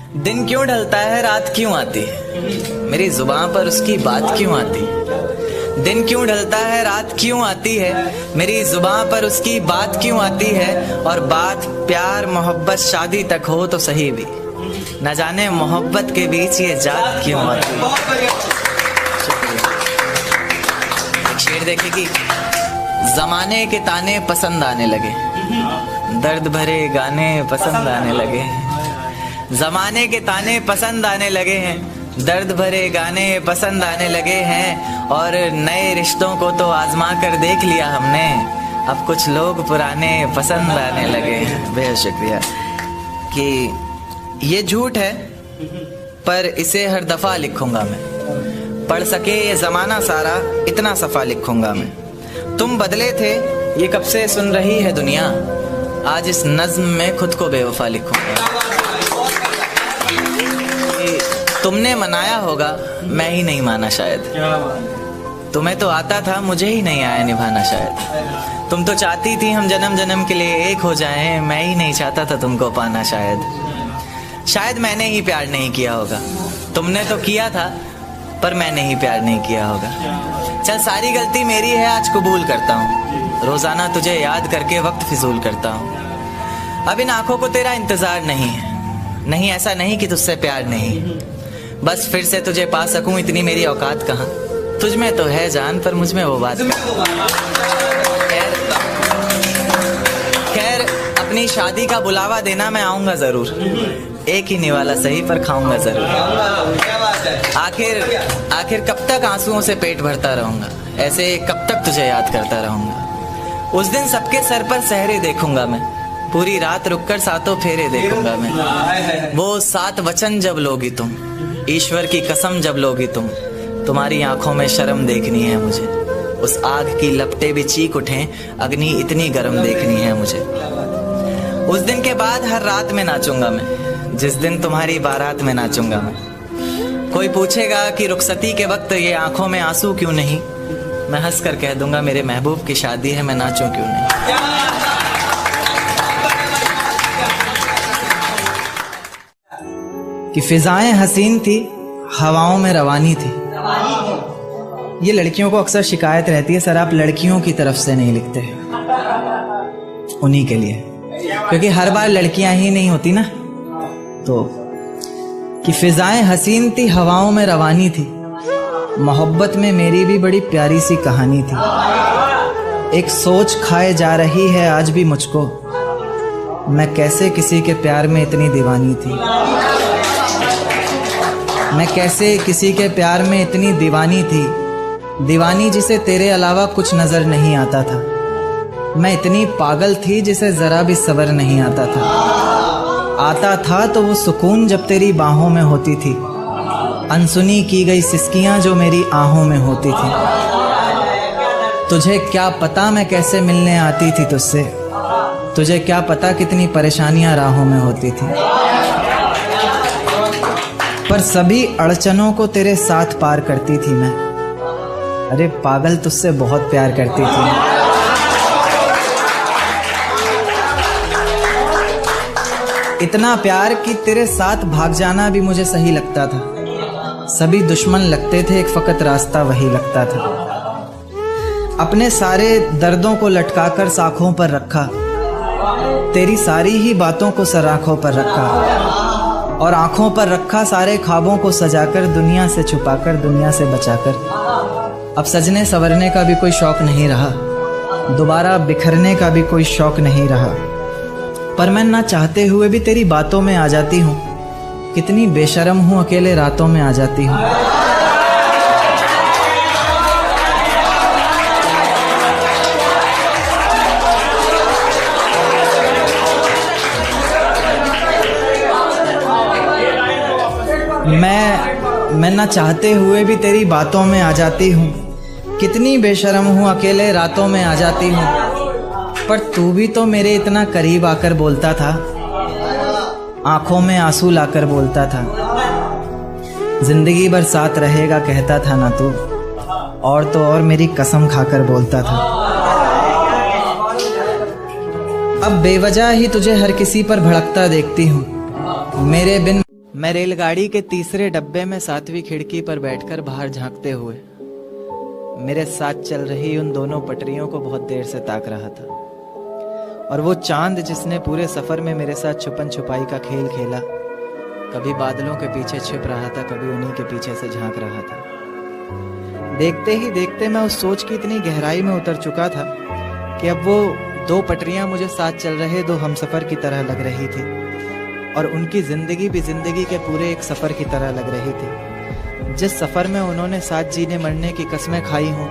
दिन क्यों ढलता है रात क्यों आती है, मेरी जुबान पर उसकी बात क्यों आती है। दिन क्यों ढलता है रात क्यों आती है, मेरी जुबान पर उसकी बात क्यों आती है। और बात प्यार मोहब्बत शादी तक हो तो सही भी, न जाने मोहब्बत के बीच ये जात क्यों आती है। एक शेर देखे कि जमाने के ताने पसंद आने लगे, दर्द भरे गाने पसंद आने लगे। जमाने के ताने पसंद आने लगे हैं, दर्द भरे गाने पसंद आने लगे हैं। और नए रिश्तों को तो आजमा कर देख लिया हमने, अब कुछ लोग पुराने पसंद आने लगे हैं। बेहद शुक्रिया। कि ये झूठ है पर इसे हर दफा लिखूंगा मैं, पढ़ सके ये जमाना सारा इतना सफा लिखूंगा मैं। तुम बदले थे ये कब से सुन रही है दुनिया, आज इस नज्म में खुद को बेवफा लिखूंगा। तुमने मनाया होगा मैं ही नहीं माना शायद, तुम्हें तो आता था मुझे ही नहीं आया निभाना शायद। तुम तो चाहती थी हम जन्म जन्म के लिए एक हो जाएं, मैं ही नहीं चाहता था तुमको पाना शायद मैंने ही प्यार नहीं किया होगा, तुमने तो किया था पर मैंने ही प्यार नहीं किया होगा। चल सारी गलती मेरी है आज कबूल करता हूँ, रोजाना तुझे याद करके वक्त फिजूल करता हूँ। अब इन आंखों को तेरा इंतजार नहीं है, नहीं ऐसा नहीं कि तुझसे प्यार नहीं, बस फिर से तुझे पा सकूं इतनी मेरी औकात कहाँ। तुझ में तो है जान पर मुझ में वो बात खैर अपनी शादी का बुलावा देना मैं आऊंगा जरूर, एक ही निवाला सही पर खाऊंगा जरूर। आखिर कब तक आंसुओं से पेट भरता रहूंगा, ऐसे कब तक तुझे याद करता रहूंगा। उस दिन सबके सर पर सहरे देखूंगा मैं, पूरी रात रुककर सातों फेरे देखूंगा मैं। वो 7 वचन जब लोगी तुम, ईश्वर की कसम जब लोगी तुम, तुम्हारी आंखों में शर्म देखनी है मुझे। उस आग की लपटें भी चीख उठें, अग्नि इतनी गर्म देखनी है मुझे। उस दिन के बाद हर रात में नाचूंगा मैं, जिस दिन तुम्हारी बारात में नाचूंगा मैं। कोई पूछेगा कि रुखसती के वक्त ये आंखों में आंसू क्यों नहीं, मैं हंस कर कह दूंगा मेरे महबूब की शादी है, मैं नाचूं क्यों नहीं। कि फिजाएं हसीन थी हवाओं में रवानी थी। ये लड़कियों को अक्सर शिकायत रहती है, सर आप लड़कियों की तरफ से नहीं लिखते, उन्हीं के लिए, क्योंकि हर बार लड़कियां ही नहीं होती ना। तो कि फिजाएं हसीन थी हवाओं में रवानी थी, मोहब्बत में मेरी भी बड़ी प्यारी सी कहानी थी। एक सोच खाए जा रही है आज भी मुझको, मैं कैसे किसी के प्यार में इतनी दीवानी थी। मैं कैसे किसी के प्यार में इतनी दीवानी थी, दीवानी जिसे तेरे अलावा कुछ नजर नहीं आता था। मैं इतनी पागल थी जिसे जरा भी सब्र नहीं आता था तो वो सुकून जब तेरी बाहों में होती थी, अनसुनी की गई सिसकियां जो मेरी आहों में होती थी। तुझे क्या पता मैं कैसे मिलने आती थी तुझसे, तुझे क्या पता कितनी परेशानियां राहों में होती थी। पर सभी अड़चनों को तेरे साथ पार करती थी मैं, अरे पागल तुझसे बहुत प्यार करती थी। इतना प्यार कि तेरे साथ भाग जाना भी मुझे सही लगता था। सभी दुश्मन लगते थे, एक फकत रास्ता वही लगता था। अपने सारे दर्दों को लटकाकर साखों पर रखा, तेरी सारी ही बातों को सराखों पर रखा, और आंखों पर रखा सारे ख्वाबों को सजाकर, दुनिया से छुपाकर दुनिया से बचाकर। अब सजने संवरने का भी कोई शौक नहीं रहा, दोबारा बिखरने का भी कोई शौक नहीं रहा। पर मैं ना चाहते हुए भी तेरी बातों में आ जाती हूँ, कितनी बेशर्म हूँ अकेले रातों में आ जाती हूँ। मैं ना चाहते हुए भी तेरी बातों में आ जाती हूँ, कितनी बेशर्म हूँ अकेले रातों में आ जाती हूँ। पर तू भी तो मेरे इतना करीब आकर बोलता था, आंखों में आंसू लाकर बोलता था। जिंदगी भर साथ रहेगा कहता था ना तू, और तो और मेरी कसम खाकर बोलता था। अब बेवजह ही तुझे हर किसी पर भड़कता देखती हूँ, मैं रेलगाड़ी के तीसरे डब्बे में 7वीं खिड़की पर बैठकर बाहर झांकते हुए मेरे साथ चल रही उन दोनों पटरियों को बहुत देर से ताक रहा था। और वो चांद जिसने पूरे सफर में मेरे साथ छुपन छुपाई का खेल खेला, कभी बादलों के पीछे छिप रहा था, कभी उन्हीं के पीछे से झांक रहा था। देखते ही देखते मैं उस सोच की इतनी गहराई में उतर चुका था कि अब वो दो पटरियां मुझे साथ चल रहे दो हमसफर की तरह लग रही थी, और उनकी जिंदगी भी जिंदगी के पूरे एक सफर की तरह लग रही थी। जिस सफर में उन्होंने साथ जीने मरने की कस्में खाई हों,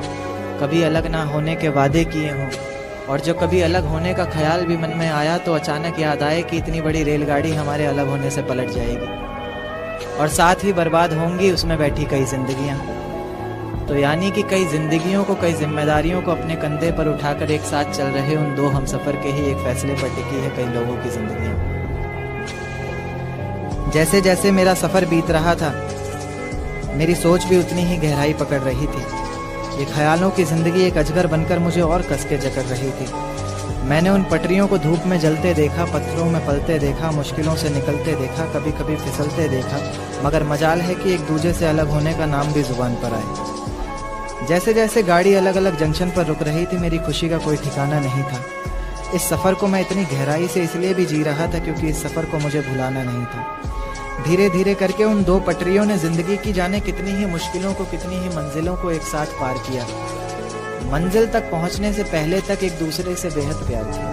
कभी अलग ना होने के वादे किए हों, और जो कभी अलग होने का ख्याल भी मन में आया तो अचानक याद आए कि इतनी बड़ी रेलगाड़ी हमारे अलग होने से पलट जाएगी और साथ ही बर्बाद होंगी उसमें बैठी कई जिंदगियां। तो यानी कि कई जिंदगियों को, कई जिम्मेदारियों को अपने कंधे पर उठाकर एक साथ चल रहे उन दो हमसफर के ही एक फैसले पर टिकी है कई लोगों की जिंदगियां। जैसे जैसे मेरा सफर बीत रहा था, मेरी सोच भी उतनी ही गहराई पकड़ रही थी। ये ख्यालों की जिंदगी एक अजगर बनकर मुझे और कस के जकड़ रही थी। मैंने उन पटरियों को धूप में जलते देखा, पत्थरों में पलते देखा, मुश्किलों से निकलते देखा, कभी कभी फिसलते देखा, मगर मजाल है कि एक दूजे से अलग होने का नाम भी जुबान पर आए। जैसे जैसे गाड़ी अलग अलग जंक्शन पर रुक रही थी, मेरी खुशी का कोई ठिकाना नहीं था। इस सफ़र को मैं इतनी गहराई से इसलिए भी जी रहा था क्योंकि इस सफ़र को मुझे भुलाना नहीं था। धीरे धीरे करके उन दो पटरियों ने जिंदगी की जाने कितनी ही मुश्किलों को, कितनी ही मंजिलों को एक साथ पार किया। मंजिल तक पहुंचने से पहले तक एक दूसरे से बेहद प्यार किया।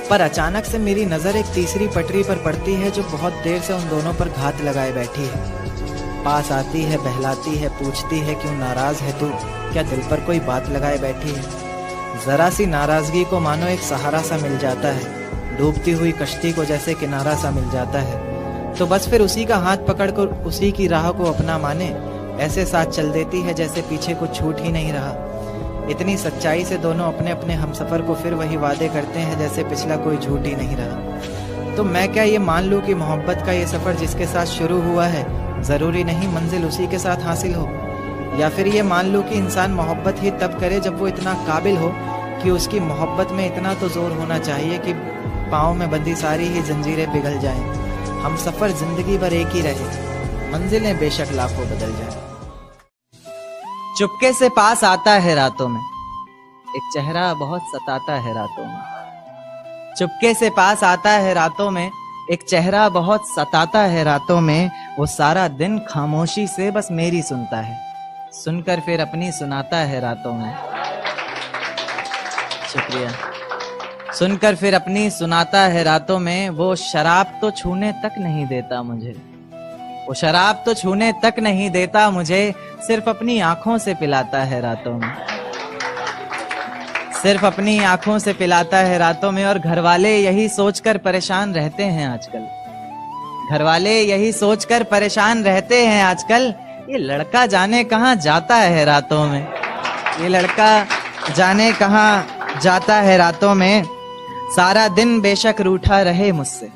पर अचानक से मेरी नज़र एक तीसरी पटरी पर पड़ती है जो बहुत देर से उन दोनों पर घात लगाए बैठी है। पास आती है, बहलाती है, पूछती है क्यों नाराज है तू, क्या दिल पर कोई बात लगाए बैठी है। जरा सी नाराजगी को मानो एक सहारा सा मिल जाता है, डूबती हुई कश्ती को जैसे किनारा सा मिल जाता है, तो बस फिर उसी का हाथ पकड़कर उसी की राह को अपना माने ऐसे साथ चल देती है जैसे पीछे कुछ छूट ही नहीं रहा। इतनी सच्चाई से दोनों अपने अपने हमसफर को फिर वही वादे करते हैं जैसे पिछला कोई झूठ ही नहीं रहा। तो मैं क्या ये मान लूं कि मोहब्बत का ये सफ़र जिसके साथ शुरू हुआ है ज़रूरी नहीं मंजिल उसी के साथ हासिल हो, या फिर ये मान लूं कि इंसान मोहब्बत ही तब करे जब वो इतना काबिल हो कि उसकी मोहब्बत में इतना तो जोर होना चाहिए कि पाँव में बंधी सारी ही जंजीरें पिघल जाएं। हम सफ़र जिंदगी भर एक ही रहे, मंजिलें बेशक लाखों बदल जाएं। चुपके से पास आता है रातों में, एक चेहरा बहुत सताता है रातों में। चुपके से पास आता है रातों में, एक चेहरा बहुत सताता है रातों में। वो सारा दिन खामोशी से बस मेरी सुनता है, सुनकर फिर अपनी सुनाता है रातों में। शुक्रिया। सुनकर फिर अपनी सुनाता है रातों में। वो शराब तो छूने तक नहीं देता मुझे, वो शराब तो छूने तक नहीं देता मुझे, सिर्फ अपनी आंखों से पिलाता है रातों में, सिर्फ अपनी आंखों से पिलाता है रातों में। और घरवाले यही सोचकर परेशान रहते हैं आजकल, घरवाले यही सोचकर परेशान रहते हैं आजकल, ये लड़का जाने कहाँ जाता है रातों में, ये लड़का जाने कहाँ जाता है रातों में। सारा दिन बेशक रूठा रहे मुझसे,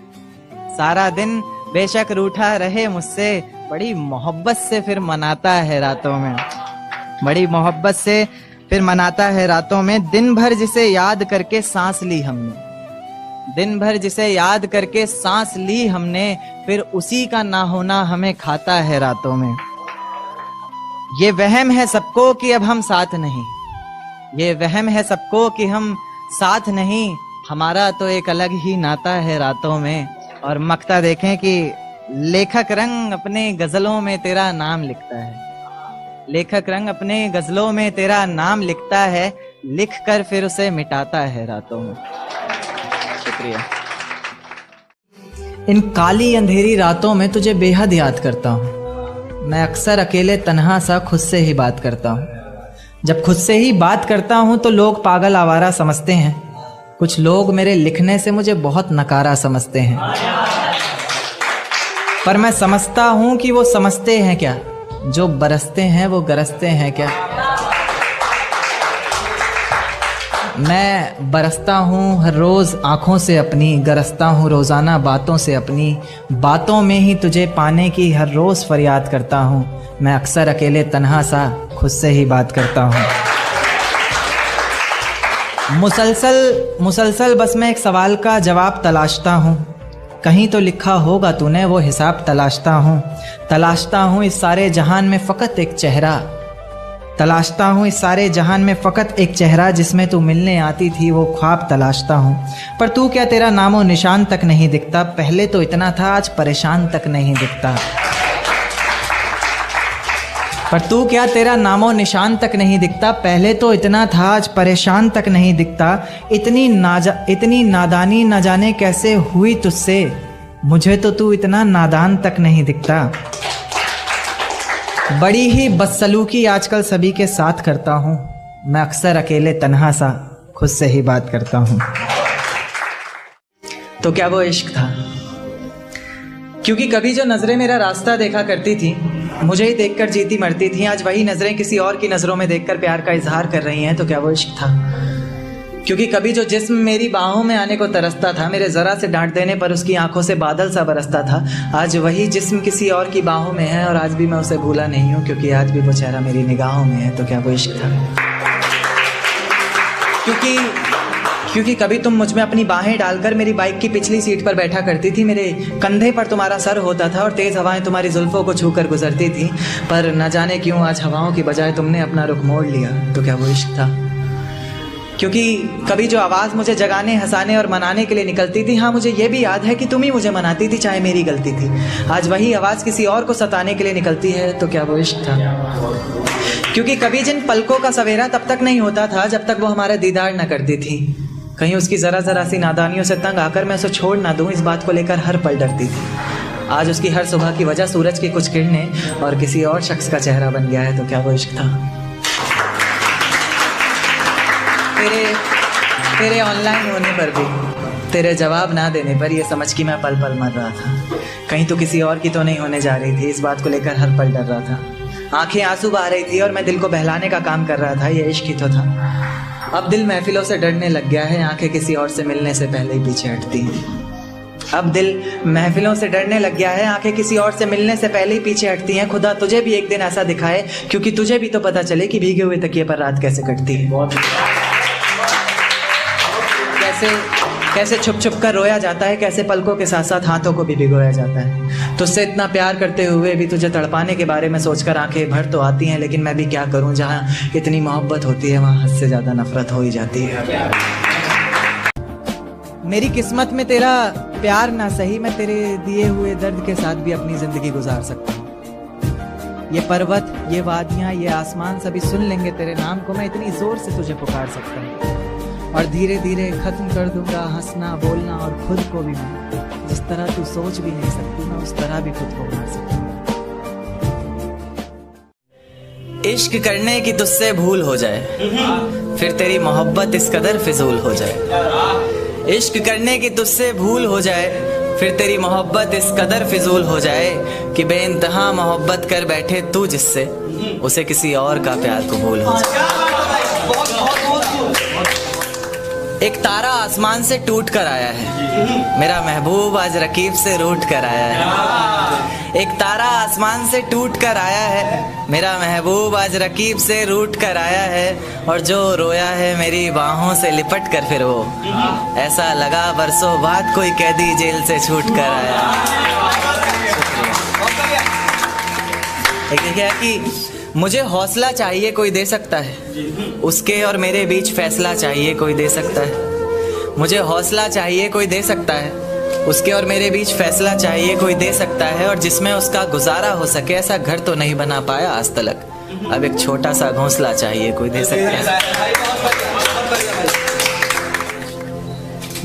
सारा दिन बेशक रूठा रहे मुझसे, बड़ी मोहब्बत से फिर मनाता है रातों में, बड़ी मोहब्बत से फिर मनाता है रातों में। दिन भर जिसे याद करके सांस ली हमने, दिन भर जिसे याद करके सांस ली हमने, फिर उसी का ना होना हमें खाता है रातों में। ये वहम है सबको कि अब हम साथ नहीं, ये वहम है सबको कि हम साथ नहीं, हमारा तो एक अलग ही नाता है रातों में। और मक्ता देखें कि लेखक रंग अपने गजलों में तेरा नाम लिखता है, लेखक रंग अपने गजलों में तेरा नाम लिखता है, लिख कर फिर उसे मिटाता है रातों में। शुक्रिया। इन काली अंधेरी रातों में तुझे बेहद याद करता हूँ। मैं अक्सर अकेले तन्हा सा खुद से ही बात करता हूँ। जब खुद से ही बात करता हूँ तो लोग पागल आवारा समझते हैं, कुछ लोग मेरे लिखने से मुझे बहुत नकारा समझते हैं, पर मैं समझता हूँ कि वो समझते हैं क्या, जो बरसते हैं वो गरजते हैं क्या। मैं बरसता हूँ हर रोज़ आँखों से अपनी, गरजता हूँ रोज़ाना बातों से अपनी, बातों में ही तुझे पाने की हर रोज़ फरियाद करता हूँ। मैं अक्सर अकेले तन्हा सा खुद से ही बात करता हूँ। मुसलसल बस मैं एक सवाल का जवाब तलाशता हूँ, कहीं तो लिखा होगा तूने वो हिसाब तलाशता हूँ इस सारे जहान में फ़कत एक चेहरा, तलाशता हूँ इस सारे जहान में फ़कत एक चेहरा, जिसमें तू मिलने आती थी वो ख्वाब तलाशता हूँ। पर तू क्या तेरा नामो निशान तक नहीं दिखता, पहले तो इतना था आज परेशान तक नहीं दिखता। पर तू क्या तेरा नामो निशान तक नहीं दिखता, पहले तो इतना था आज परेशान तक नहीं दिखता। इतनी नादानी न जाने कैसे हुई तुझसे, मुझे तो तू इतना नादान तक नहीं दिखता। बड़ी ही बदसलूकी आजकल सभी के साथ करता हूँ, मैं अक्सर अकेले तन्हा सा खुद से ही बात करता हूँ। तो क्या वो इश्क था? क्योंकि कभी जो नज़रें मेरा रास्ता देखा करती थी, मुझे ही देखकर जीती मरती थी, आज वही नज़रें किसी और की नज़रों में देखकर प्यार का इजहार कर रही हैं। तो क्या वो इश्क था? क्योंकि कभी जो जिस्म मेरी बाहों में आने को तरसता था, मेरे ज़रा से डांट देने पर उसकी आंखों से बादल सा बरसता था, आज वही जिस्म किसी और की बाहों में है और आज भी मैं उसे भूला नहीं हूँ, क्योंकि आज भी वो चेहरा मेरी निगाहों में है। तो क्या वो इश्क था? क्योंकि कभी तुम मुझ में अपनी बाहें डालकर मेरी बाइक की पिछली सीट पर बैठा करती थी, मेरे कंधे पर तुम्हारा सर होता था और तेज़ हवाएं तुम्हारी जुल्फ़ों को छूकर गुजरती थी, पर न जाने क्यों आज हवाओं की बजाय तुमने अपना रुख मोड़ लिया। तो क्या वो इश्क था? क्योंकि कभी जो आवाज़ मुझे जगाने, हंसाने और मनाने के लिए निकलती थी, हाँ मुझे ये भी याद है कि तुम ही मुझे मनाती थी, चाहे मेरी गलती थी, आज वही आवाज़ किसी और को सताने के लिए निकलती है। तो क्या वो इश्क था? क्योंकि कभी जिन पलकों का सवेरा तब तक नहीं होता था जब तक वो हमारा दीदार न करती थी, कहीं उसकी ज़रा सी नादानियों से तंग आकर मैं उसे छोड़ ना दूँ, इस बात को लेकर हर पल डरती थी। आज उसकी हर सुबह की वजह सूरज की कुछ किरणें और किसी और शख्स का चेहरा बन गया है। तो क्या वो इश्क था? तेरे ऑनलाइन होने पर भी, तेरे जवाब ना देने पर, ये समझ कि मैं पल पल मर रहा था, कहीं तो किसी और की तो नहीं होने जा रही थी, इस बात को लेकर हर पल डर रहा था। आंखें आंसू बहा रही थी और मैं दिल को बहलाने का काम कर रहा था, ये इश्क ही तो था। अब दिल महफिलों से डरने लग गया है, आंखें किसी और से मिलने से पहले ही पीछे हटती हैं। अब दिल महफिलों से डरने लग गया है, आंखें किसी और से मिलने से पहले ही पीछे हटती हैं। खुदा तुझे भी एक दिन ऐसा दिखाए, क्योंकि तुझे भी तो पता चले कि भीगे हुए तकिए पर रात कैसे कटती है, कैसे छुप छुप कर रोया जाता है, कैसे पलकों के साथ साथ हाथों को भी भिगोया जाता है। तुझसे इतना प्यार करते हुए भी तुझे तड़पाने के बारे में सोचकर आंखें भर तो आती हैं, लेकिन मैं भी क्या करूं, जहां इतनी मोहब्बत होती है वहां हद से ज़्यादा नफरत हो ही जाती है। मेरी किस्मत में तेरा प्यार ना सही, मैं तेरे दिए हुए दर्द के साथ भी अपनी ज़िंदगी गुजार सकता हूँ। ये पर्वत, ये वादियाँ, ये आसमान सभी सुन लेंगे तेरे नाम को, मैं इतनी ज़ोर से तुझे पुकार सकता हूँ। और धीरे धीरे ख़त्म कर दूंगा हंसना बोलना और खुद को भी मैं, जिस तरह तू सोच भी नहीं सकती मैं उस तरह भी खुद को मार सकती हूँ। इश्क करने की तुझसे भूल हो जाए, फिर तेरी मोहब्बत इस कदर फिजूल हो जाए। इश्क करने की तुझसे भूल हो जाए, फिर तेरी मोहब्बत इस कदर फिजूल हो जाए कि बेइंतहा मोहब्बत कर बैठे तू जिससे, उसे किसी और का प्यार कबूल हो जाए। एक तारा आसमान से टूट कर आया है, मेरा महबूब आज रकीब से रूठ कर आया है। एक तारा आसमान से टूट कर आया है, मेरा महबूब आज रकीब से रूठ कर आया है। और जो रोया है मेरी बाहों से लिपट कर, फिर वो ऐसा लगा बरसों बाद कोई कैदी जेल से छूट कर आया। क्या कि मुझे हौसला चाहिए कोई दे सकता है, उसके और मेरे बीच फैसला चाहिए कोई दे सकता है। मुझे हौसला चाहिए कोई दे सकता है, उसके और मेरे बीच फैसला चाहिए कोई दे सकता है। और जिसमें उसका गुजारा हो सके, ऐसा घर तो नहीं बना पाया आज तक, अब एक छोटा सा घोंसला चाहिए कोई दे सकता है।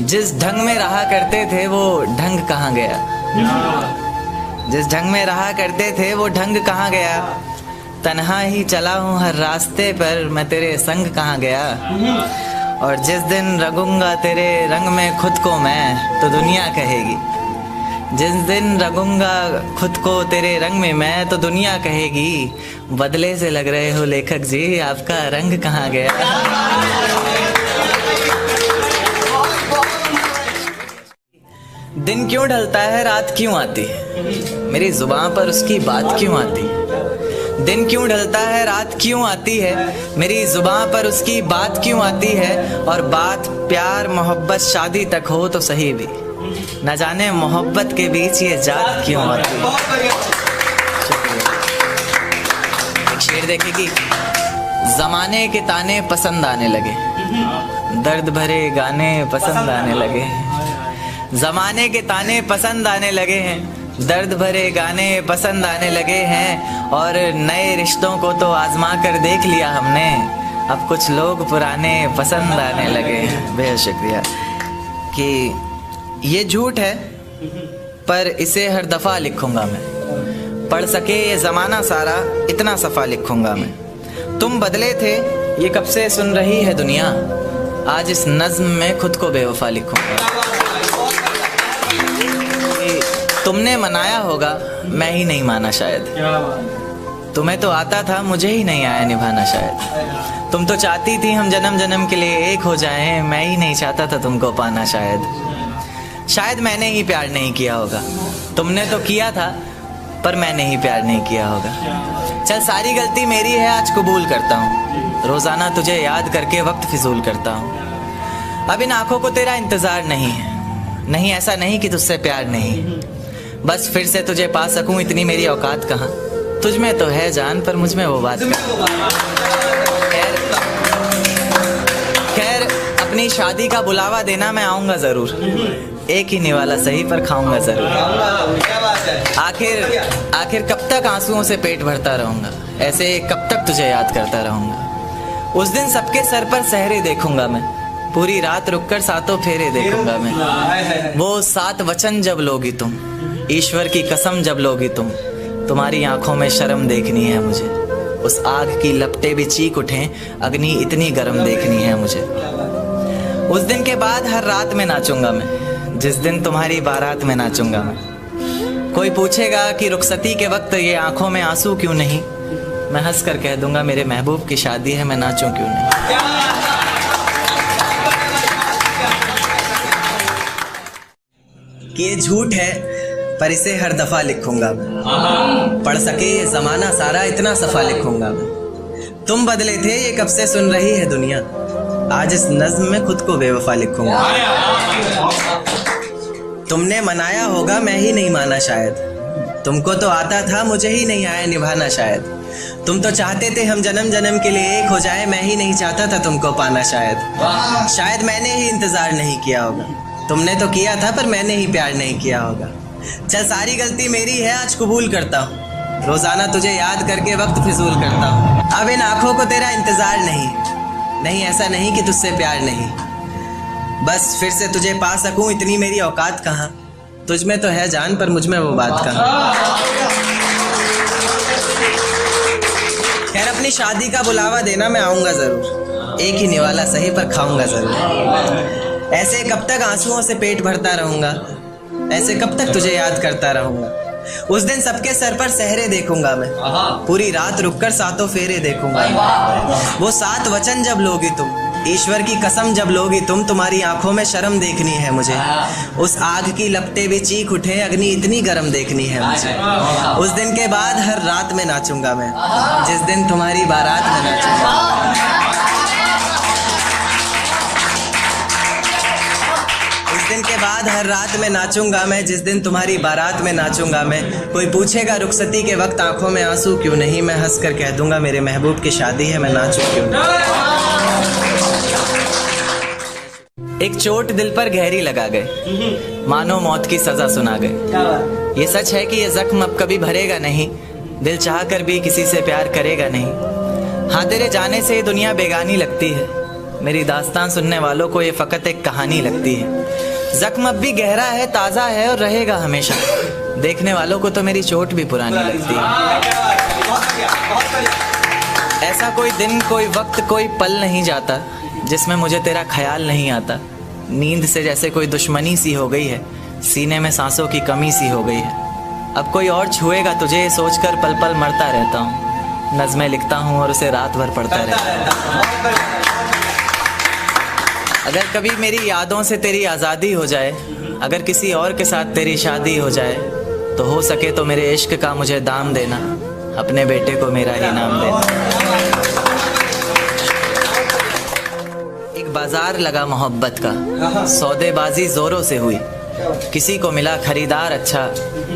जिस ढंग में रहा करते थे वो ढंग कहाँ गया, जिस ढंग में रहा करते थे वो ढंग कहाँ गया। तन्हा ही चला हूँ हर रास्ते पर, मैं तेरे संग कहाँ गया। और जिस दिन रंगूंगा तेरे रंग में खुद को मैं, तो दुनिया कहेगी, जिस दिन रंगूंगा खुद को तेरे रंग में मैं, तो दुनिया कहेगी बदले से लग रहे हो लेखक जी, आपका रंग कहाँ गया। दिन क्यों ढलता है रात क्यों आती है, मेरी जुबान पर उसकी बात क्यों आती है। दिन क्यों ढलता है रात क्यों आती है, मेरी जुबान पर उसकी बात क्यों आती है। और बात प्यार मोहब्बत शादी तक हो तो सही भी, न जाने मोहब्बत के बीच ये जात क्यों आती है। एक शेर देखेगी, जमाने के ताने पसंद आने लगे, दर्द भरे गाने पसंद आने लगे। जमाने के ताने पसंद आने लगे हैं, दर्द भरे गाने पसंद आने लगे हैं। और नए रिश्तों को तो आजमा कर देख लिया हमने, अब कुछ लोग पुराने पसंद आने लगे हैं। बेहद शुक्रिया। कि ये झूठ है पर इसे हर दफ़ा लिखूंगा मैं, पढ़ सके ये ज़माना सारा इतना सफ़ा लिखूंगा मैं। तुम बदले थे ये कब से सुन रही है दुनिया, आज इस नज़्म में खुद को बेवफा लिखूंगा। तुमने मनाया होगा मैं ही नहीं माना शायद, तुम्हें तो आता था मुझे ही नहीं आया निभाना शायद। तुम तो चाहती थी हम जन्म जन्म के लिए एक हो जाएं, मैं ही नहीं चाहता था तुमको पाना शायद मैंने ही प्यार नहीं किया होगा, तुमने तो किया था पर मैंने ही प्यार नहीं किया होगा। चल सारी गलती मेरी है आज कबूल करता हूँ, रोज़ाना तुझे याद करके वक्त फिजूल करता हूँ। अब इन आँखों को तेरा इंतज़ार नहीं है, नहीं ऐसा नहीं कि तुझसे प्यार नहीं, बस फिर से तुझे पा सकूं इतनी मेरी औकात कहाँ। तुझ में तो है जान पर मुझ में वो बात कहाँ। खैर अपनी शादी का बुलावा देना मैं आऊँगा ज़रूर, एक ही निवाला सही पर खाऊंगा ज़रूर। आखिर कब तक आंसुओं से पेट भरता रहूँगा, ऐसे कब तक तुझे याद करता रहूँगा। उस दिन सबके सर पर सहरे देखूंगा मैं, पूरी रात रुककर सातों फेरे देखूंगा मैं। वो 7 वचन जब लोगी तुम, ईश्वर की कसम जब लोगी तुम, तुम्हारी आंखों में शर्म देखनी है मुझे। उस आग की लपटें भी चीख उठें, अग्नि इतनी गर्म देखनी है मुझे। उस दिन के बाद हर रात में नाचूंगा मैं, जिस दिन तुम्हारी बारात में नाचूंगा मैं। कोई पूछेगा कि रुखसती के वक्त ये आंखों में आंसू क्यों नहीं, मैं हंस कर कह दूंगा मेरे महबूब की शादी है, मैं नाचूं क्यों नहीं। कि ये झूठ है पर इसे हर दफ़ा लिखूंगा मैं, पढ़ सके ये ज़माना सारा इतना सफ़ा लिखूंगा मैं। तुम बदले थे ये कब से सुन रही है दुनिया, आज इस नज़्म में खुद को बेवफा लिखूंगा। तुमने मनाया होगा मैं ही नहीं माना शायद, तुमको तो आता था मुझे ही नहीं आया निभाना शायद। तुम तो चाहते थे हम जन्म जन्म के लिए एक हो जाए, मैं ही नहीं चाहता था तुमको पाना शायद मैंने ही इंतज़ार नहीं किया होगा, तुमने तो किया था पर मैंने ही प्यार नहीं किया होगा। चल सारी गलती मेरी है आज कबूल करता हूँ, रोज़ाना तुझे याद करके वक्त फिजूल करता हूँ। अब इन आँखों को तेरा इंतज़ार नहीं ऐसा नहीं कि तुझसे प्यार नहीं, बस फिर से तुझे पा सकूं इतनी मेरी औकात कहाँ। तुझ में तो है जान पर मुझ में वो बात कहाँ। खैर अपनी शादी का बुलावा देना मैं आऊँगा ज़रूर, एक ही निवाला सही पर खाऊंगा ज़रूर। ऐसे कब तक आंसुओं से पेट भरता रहूँगा, ऐसे कब तक तुझे याद करता रहूँगा। उस दिन सबके सर पर सहरे देखूंगा मैं, पूरी रात रुककर सातों फेरे देखूंगा। वो 7 वचन जब लोगी तुम, ईश्वर की कसम जब लोगी तुम, तुम्हारी आंखों में शर्म देखनी है मुझे। उस आग की लपटें भी चीख उठे, अग्नि इतनी गर्म देखनी है मुझे। उस दिन के बाद हर रात में नाचूंगा मैं, जिस दिन तुम्हारी बारात में नाचूंगा। दिन के बाद हर रात में नाचूंगा मैं, जिस दिन तुम्हारी बारात में नाचूंगा मैं। कोई पूछेगा रुखसती के वक्त आंखों में आंसू क्यों नहीं, मैं हंस कर कह दूंगा मेरे महबूब की शादी है, मैं नाचूं क्यों नहीं। एक चोट दिल पर गहरी लगा गए, मानो मौत की सजा सुना गए। ये सच है कि ये जख्म अब कभी भरेगा नहीं, दिल चाह कर भी किसी से प्यार करेगा नहीं। हाँ तेरे जाने से ये दुनिया बेगानी लगती है, मेरी दास्तान सुनने वालों को ये फ़कत एक कहानी लगती है। जख्म अब भी गहरा है, ताज़ा है और रहेगा हमेशा, देखने वालों को तो मेरी चोट भी पुरानी लगती है। ऐसा कोई दिन, कोई वक्त, कोई पल नहीं जाता जिसमें मुझे तेरा ख्याल नहीं आता। नींद से जैसे कोई दुश्मनी सी हो गई है, सीने में सांसों की कमी सी हो गई है। अब कोई और छुएगा तुझे सोचकर पल पल मरता रहता हूँ, नज़्में लिखता हूँ और उसे रात भर पढ़ता रहता हूँ। अगर कभी मेरी यादों से तेरी आज़ादी हो जाए, अगर किसी और के साथ तेरी शादी हो जाए, तो हो सके तो मेरे इश्क का मुझे दाम देना, अपने बेटे को मेरा ही नाम देना। एक बाजार लगा मोहब्बत का, सौदेबाजी जोरों से हुई, किसी को मिला खरीदार अच्छा,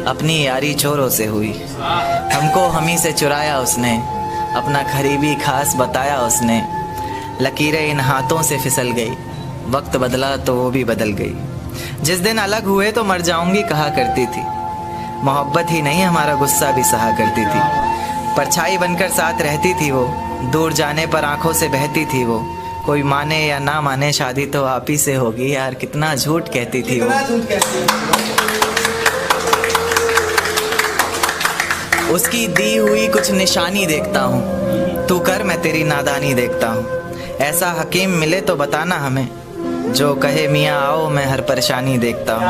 अपनी यारी चोरों से हुई। हमको हमी से चुराया उसने, अपना करीबी खास बताया उसने। लकीरें इन हाथों से फिसल गई, वक्त बदला तो वो भी बदल गई। जिस दिन अलग हुए तो मर जाऊंगी कहा करती थी। मोहब्बत ही नहीं हमारा गुस्सा भी सहा करती थी। परछाई बनकर साथ रहती थी वो, दूर जाने पर आंखों से बहती थी वो। कोई माने या ना माने शादी तो आप ही से होगी यार, कितना झूठ कहती थी वो। उसकी दी हुई कुछ निशानी देखता हूँ, तू कर मैं तेरी नादानी देखता हूँ। ऐसा हकीम मिले तो बताना हमें, जो कहे मियाँ आओ मैं हर परेशानी देखता हूँ।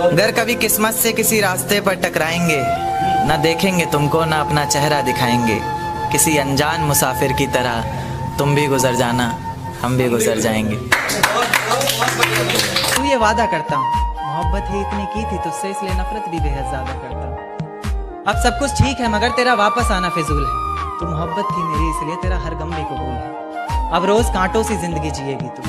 अगर कभी किस्मत से किसी रास्ते पर टकराएंगे, ना देखेंगे तुमको ना अपना चेहरा दिखाएंगे। किसी अनजान मुसाफिर की तरह तुम भी गुजर जाना, हम भी गुजर जाएंगे। तू ये वादा करता हूँ, मोहब्बत ही इतनी की थी तुझसे, इसलिए नफरत भी बेहद ज्यादा करता हूँ। अब सब कुछ ठीक है मगर तेरा वापस आना फिजूल है। तू मोहब्बत थी मेरी इसलिए तेरा हर गम भी कबूल है। अब रोज कांटों सी जिंदगी जिएगी तू,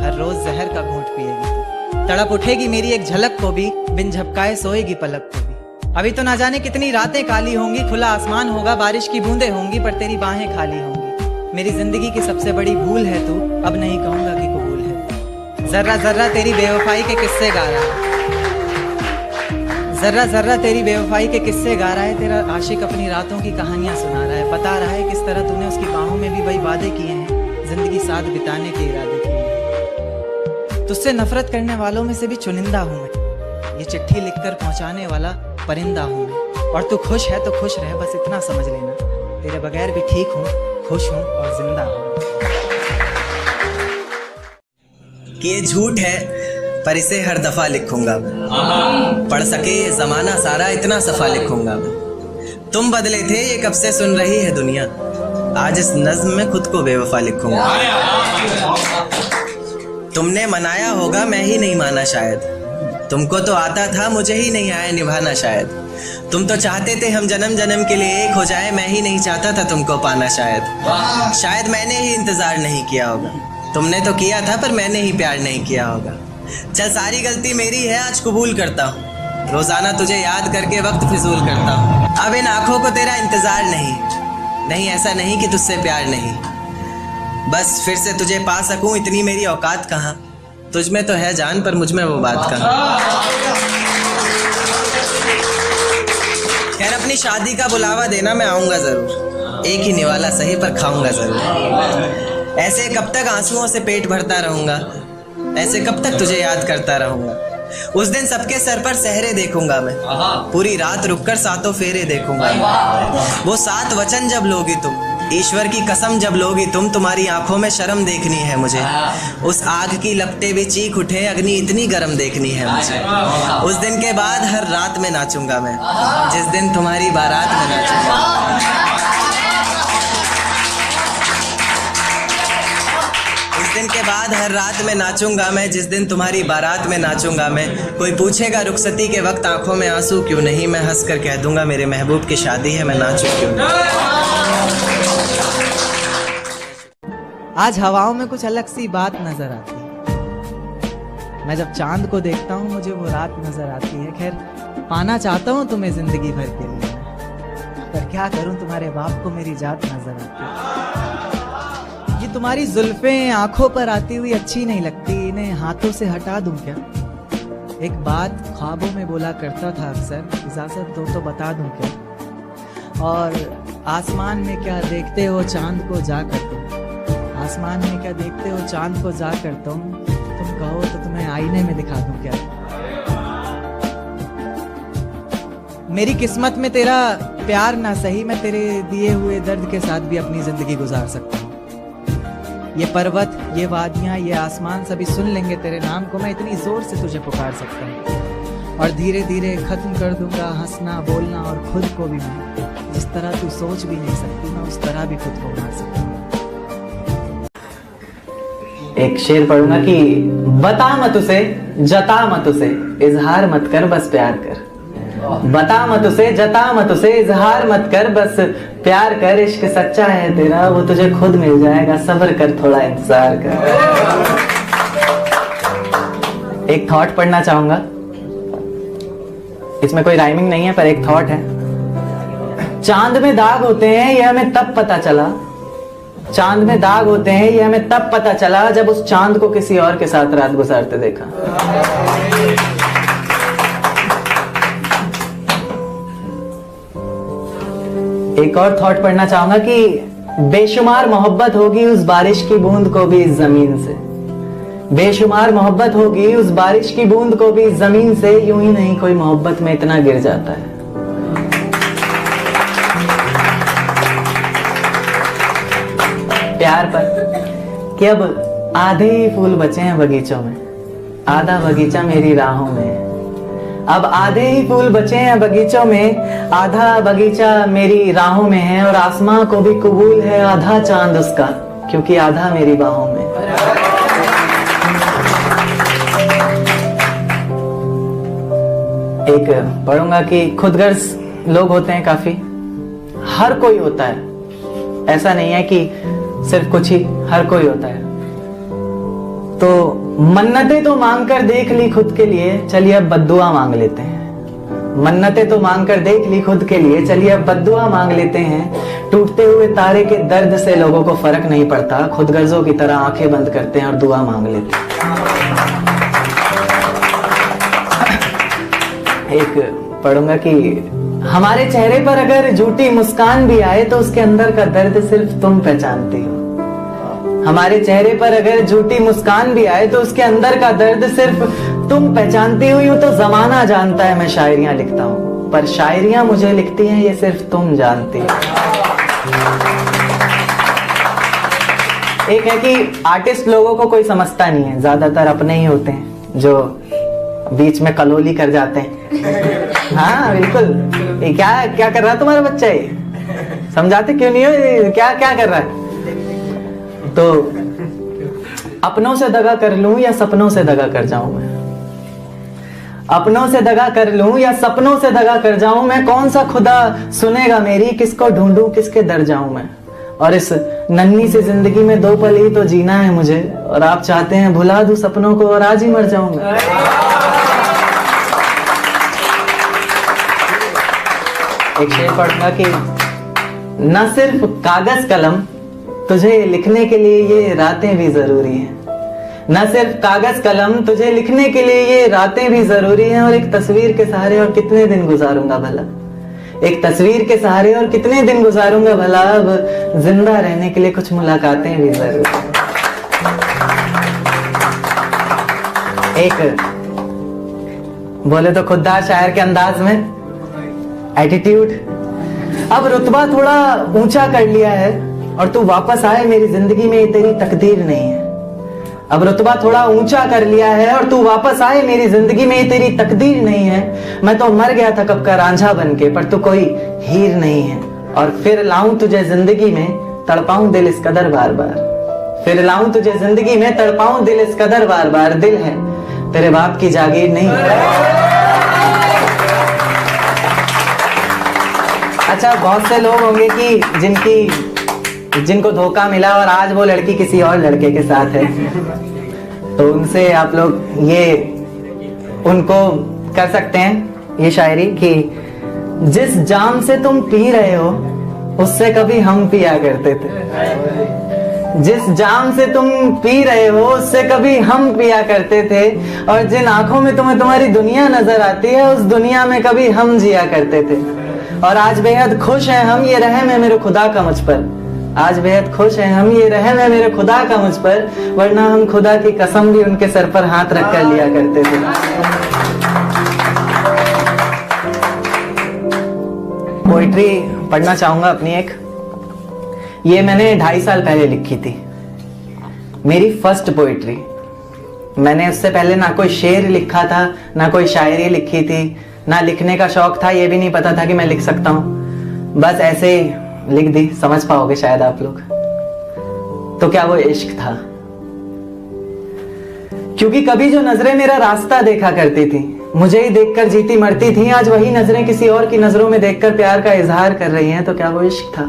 हर रोज जहर का घूंट पिएगी तू। तड़प उठेगी मेरी एक झलक को भी, बिन झपकाए सोएगी पलक को भी। अभी तो ना जाने कितनी रातें काली होंगी, खुला आसमान होगा बारिश की बूंदें होंगी, पर तेरी बाहें खाली होंगी। मेरी जिंदगी की सबसे बड़ी भूल है तू, अब नहीं कहूंगा कि कबूल है। जर्रा जर्रा तेरी बेवफाई के किस्से गा रहा है, जर्रा जर्रा तेरी बेवफाई के किस्से गा रहा है। तेरा आशिक अपनी रातों की कहानियां सुना रहा है, बता रहा है किस तरह तूने उसकी बाहों में भी वही वादे किए हैं, जिंदगी साथ बिताने के इरादे किए हैं। तुझसे नफरत करने वालों में से भी चुनिंदा हूं मैं, ये चिट्ठी लिखकर पहुंचाने वाला परिंदा हूं मैं। और तू खुश है तो खुश रह, बस इतना समझ लेना, तेरे बगैर भी ठीक हूँ, खुश हूँ और जिंदा हूँ। कि ये झूठ है पर इसे हर दफा लिखूंगा मैं, पढ़ सके जमाना सारा इतना सफा लिखूंगा मैं। तुम बदले थे ये कब से सुन रही है दुनिया, आज इस नज्म में खुद को बेवफा लिखूंगा। तुमने मनाया होगा मैं ही नहीं माना शायद, तुमको तो आता था मुझे ही नहीं आया निभाना शायद। तुम तो चाहते थे हम जन्म जन्म के लिए एक हो जाए, मैं ही नहीं चाहता था तुमको पाना शायद। शायद मैंने ही इंतजार नहीं किया होगा, तुमने तो किया था पर मैंने ही प्यार नहीं किया होगा। चल सारी गलती मेरी है आज कबूल करता हूँ, रोजाना तुझे याद करके वक्त फिजूल करता हूँ। अब इन आंखों को तेरा इंतजार नहीं, ऐसा नहीं कि तुझसे प्यार नहीं, बस फिर से तुझे पा सकूं इतनी मेरी औकात कहाँ। तुझ में तो है जान पर मुझ में वो बात कहाँ। खैर अपनी शादी का बुलावा देना मैं आऊंगा जरूर, एक ही निवाला सही पर खाऊंगा जरूर। ऐसे कब तक आंसुओं से पेट भरता रहूंगा, ऐसे कब तक तुझे याद करता रहूंगा। उस दिन सबके सर पर सहरे देखूंगा मैं, पूरी रात रुककर सातों फेरे देखूंगा। वो 7 वचन जब लोगी तुम, ईश्वर की कसम जब लोगी तुम, तुम्हारी आंखों में शर्म देखनी है मुझे। उस आग की लपटें भी चीख उठे, अग्नि इतनी गर्म देखनी है मुझे। उस दिन के बाद हर रात में नाचूंगा मैं, जिस दिन तुम्हारी बारात में नाचूंगा। उस दिन के बाद हर रात में नाचूंगा मैं, जिस दिन तुम्हारी बारात में नाचूंगा मैं। कोई पूछेगा रुखसती के वक्त आंखों में आंसू क्यों नहीं, मैं हंस कर कह दूंगा मेरे महबूब की शादी है, मैं नाचूं क्यों नहीं। आज हवाओं में कुछ अलग सी बात नजर आती है, मैं जब चांद को देखता हूँ मुझे वो रात नजर आती है। खैर पाना चाहता हूँ तुम्हें जिंदगी भर के लिए, पर क्या करूँ तुम्हारे बाप को मेरी जात नजर आती है। ये तुम्हारी जुल्फें आंखों पर आती हुई अच्छी नहीं लगती, इन्हें हाथों से हटा दूं क्या। एक बात ख्वाबों में बोला करता था अक्सर, इजाजत दो तो बता दूं क्या। और आसमान में क्या देखते हो चांद को जाकर तुम, आसमान में क्या देखते हो चांद को जाकर तुम कहो तो तुम्हें आईने में दिखा दूं क्या। मेरी किस्मत में तेरा प्यार ना सही, मैं तेरे दिए हुए दर्द के साथ भी अपनी जिंदगी गुजार सकता हूँ। ये पर्वत, ये वादियां, ये आसमान सभी सुन लेंगे तेरे नाम को, मैं इतनी जोर से तुझे पुकार सकता हूँ। और धीरे धीरे खत्म कर दूंगा हंसना बोलना, और खुद को भी मैं जिस तरह तू सोच भी नहीं सकती, मैं उस तरह भी खुद को मार सकता हूँ। एक शेर पढ़ूंगा कि बता मत उसे, जता मत उसे, इजहार मत कर बस प्यार कर। बता मत उसे, जता मत उसे, इजहार मत कर बस प्यार कर। इश्क सच्चा है तेरा वो तुझे खुद मिल जाएगा, सब्र कर थोड़ा इंतजार कर। एक थॉट पढ़ना चाहूंगा। इसमें कोई राइमिंग नहीं है पर एक थॉट है। चांद में दाग होते हैं ये हमें तब पता चला, चांद में दाग होते हैं ये हमें तब पता चला जब उस चांद को किसी और के साथ रात गुजारते देखा। एक और थॉट पढ़ना चाहूंगा कि बेशुमार मोहब्बत होगी उस बारिश की बूंद को भी इस जमीन से, बेशुमार मोहब्बत होगी उस बारिश की बूंद को भी इस जमीन से, यूं ही नहीं कोई मोहब्बत में इतना गिर जाता है। प्यार पर कि अब आधे ही फूल बचे हैं बगीचों में, आधा बगीचा मेरी राहों में है। अब आधे ही फूल बचे हैं बगीचों में, आधा बगीचा मेरी राहों में है। और आसमां को भी कबूल है आधा चांद उसका, क्योंकि आधा मेरी बाहों में। एक पढ़ूंगा कि खुदगर्ज लोग होते हैं काफी, हर कोई होता है, ऐसा नहीं है कि सिर्फ कुछ ही, हर कोई होता है। तो मन्नतें तो मांग कर देख ली खुद के लिए, चलिए अब बद्दुआ मांग लेते हैं। मन्नतें तो मांग कर देख ली खुद के लिए, चलिए अब बद्दुआ मांग लेते हैं। टूटते हुए तारे के दर्द से लोगों को फर्क नहीं पड़ता, खुदगर्जों की तरह आंखें बंद करते हैं और दुआ मांग लेते हैं। एक पढ़ूंगा कि हमारे चेहरे पर अगर झूठी मुस्कान भी आए तो उसके अंदर का दर्द सिर्फ तुम पहचानती हो। हमारे चेहरे पर अगर झूठी मुस्कान भी आए तो उसके अंदर का दर्द सिर्फ तुम पहचानती हो। यूं तो जमाना जानता है मैं शायरियां लिखता हूं, पर शायरियां मुझे लिखती हैं ये सिर्फ तुम जानती हो। एक है कि आर्टिस्ट लोगों को कोई समझता नहीं है, ज्यादातर अपने ही होते हैं जो बीच में कलोली कर जाते हैं। हाँ बिल्कुल, ये क्या क्या कर रहा है तुम्हारा बच्चा, ये समझाते क्यों नहीं हो, क्या क्या कर रहा है। तो अपनों से दगा कर लूं या सपनों से दगा कर जाऊं मैं, अपनों से दगा कर लूं या सपनों से दगा कर जाऊं मैं, कौन सा खुदा सुनेगा मेरी, किसको ढूंढूं किसके दर जाऊं मैं। और इस नन्ही सी जिंदगी में 2 पल ही तो जीना है मुझे, और आप चाहते हैं भुला दूं सपनों को और आज ही मर जाऊं मैं। एक शेर पढ़ूंगा कि न सिर्फ कागज कलम, तुझे लिखने के लिए ये रातें भी जरूरी हैं। न सिर्फ कागज कलम, तुझे लिखने के लिए ये रातें भी जरूरी हैं। और एक तस्वीर के सहारे और कितने दिन गुजारूंगा भला, एक तस्वीर के सहारे और कितने दिन गुजारूंगा भला, अब जिंदा रहने के लिए कुछ मुलाकातें भी जरूरी हैं। एक बोले तो खुददार शायर के अंदाज में एटीट्यूड, अब रुतबा थोड़ा ऊंचा कर लिया है और तू वापस आए मेरी जिंदगी में, ये तेरी तकदीर नहीं है। अब रुतबा थोड़ा ऊंचा कर लिया है और तू वापस आए मेरी जिंदगी में, ये तेरी तकदीर नहीं है। मैं तो मर गया था कब का रांझा बनके, पर तू कोई हीर नहीं है। और फिर लाऊं तुझे जिंदगी में, तड़पाऊं दिल इस कदर बार बार, फिर लाऊं तुझे जिंदगी में, तड़पाऊं दिल इस कदर बार बार। दिल है तेरे बाप की जागीर नहीं। अच्छा, बहुत से लोग होंगे कि जिनको धोखा मिला और आज वो लड़की किसी और लड़के के साथ है, तो उनसे आप लोग ये उनको कर सकते हैं ये शायरी कि जिस जाम से तुम पी रहे हो उससे कभी हम पिया करते थे। जिस जाम से तुम पी रहे हो उससे कभी हम पिया करते थे। और जिन आंखों में तुम्हें तुम्हारी दुनिया नजर आती है उस दुनिया में कभी हम जिया करते थे। और आज बेहद खुश हैं हम, ये रहम है मेरे खुदा का मुझ पर, आज बेहद खुश हैं हम, ये रहम है मेरे खुदा का मुझ पर, वरना हम खुदा की कसम भी उनके सर पर हाथ रख कर लिया करते थे। पोइट्री पढ़ना चाहूंगा अपनी एक, ये मैंने 2.5 साल पहले लिखी थी, मेरी फर्स्ट पोइट्री। मैंने उससे पहले ना कोई शेर लिखा था, ना कोई शायरी लिखी थी, ना लिखने का शौक था, ये भी नहीं पता था कि मैं लिख सकता हूं, बस ऐसे ही लिख दी। समझ पाओगे शायद आप लोग। तो क्या वो इश्क था? क्योंकि कभी जो नजरें मेरा रास्ता देखा करती थी, मुझे ही देखकर जीती मरती थी, आज वही नजरें किसी और की नजरों में देखकर प्यार का इजहार कर रही हैं, तो क्या वो इश्क था?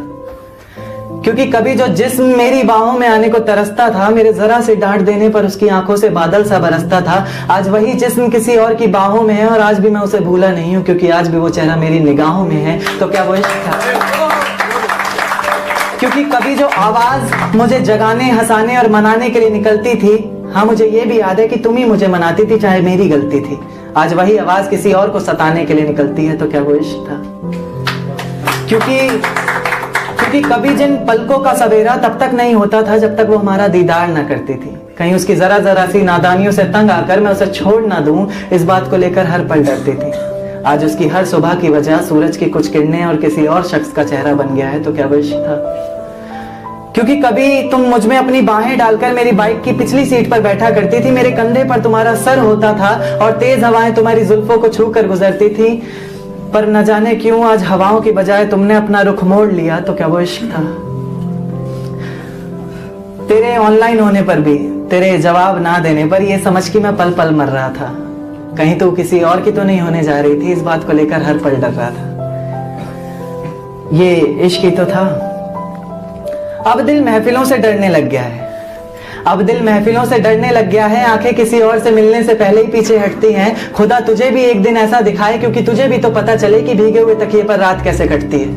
क्योंकि कभी जो जिस्म मेरी बाहों में आने को तरसता था, मेरे जरा से डांट देने पर उसकी आंखों से बादल सा बरसता था, आज वही जिस्म किसी और की बाहों में है और आज भी मैं उसे भूला नहीं हूं, क्योंकि आज भी वो चेहरा मेरी निगाहों में है। तो क्या वो इश्क था? क्योंकि कभी जो आवाज मुझे जगाने, हंसाने और मनाने के लिए निकलती थी, हाँ मुझे ये भी याद है कि तुम ही मुझे मनाती थी, चाहे मेरी गलती थी। आज वही आवाज किसी और को सताने के लिए निकलती है। तो क्या वो इश्क था? क्योंकि कभी जिन पलकों का सवेरा तब तक नहीं होता था जब तक वो हमारा दीदार ना करती थी। कहीं उसकी जरा जरा सी नादानियों से तंग आकर मैं उसे छोड़ ना दूं, इस बात को लेकर हर पल डरती थी। आज उसकी हर सुबह की वजह सूरज की कुछ किरणें और किसी और शख्स का चेहरा बन गया है। तो क्या वो इश्क था? क्योंकि कभी तुम मुझ में अपनी बाहें डालकर मेरी बाइक की पिछली सीट पर बैठा करती थी, मेरे कंधे पर तुम्हारा सर होता था और तेज हवाएं तुम्हारी जुल्फों को छू कर गुजरती थी, पर न जाने क्यों आज हवाओं की बजाय तुमने अपना रुख मोड़ लिया। तो क्या वो इश्क था? तेरे ऑनलाइन होने पर भी, तेरे जवाब ना देने पर ये समझ के मैं पल पल मर रहा था, कहीं तू किसी और की तो नहीं होने जा रही थी, इस बात को लेकर हर पल डर रहा था। ये इश्क ही तो था। अब दिल महफिलों से डरने लग गया है, अब दिल महफिलों से डरने लग गया है, आंखें किसी और से मिलने से पहले ही पीछे हटती हैं। खुदा तुझे भी एक दिन ऐसा दिखाए, क्योंकि तुझे भी तो पता चले कि भीगे हुए तकिए पर रात कैसे कटती है।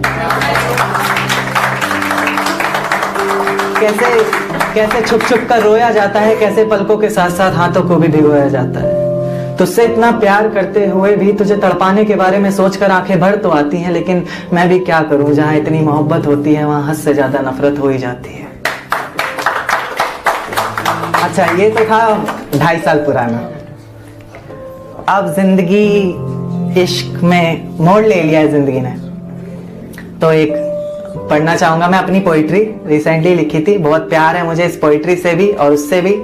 कैसे छुप छुप कर रोया जाता है, कैसे पलकों के साथ साथ हाथों को भी भिगोया जाता है। तुझसे इतना प्यार करते हुए भी तुझे तड़पाने के बारे में सोचकर आंखें भर तो आती हैं, लेकिन मैं भी क्या करूं, जहां इतनी मोहब्बत होती है वहां हद से ज्यादा नफरत हो ही जाती है। अच्छा, ये तो था 2.5 साल पुराना। अब जिंदगी इश्क में मोड़ ले लिया है जिंदगी ने, तो एक पढ़ना चाहूंगा मैं अपनी पोइट्री, रिसेंटली लिखी थी। बहुत प्यार है मुझे इस पोइट्री से भी और उससे भी,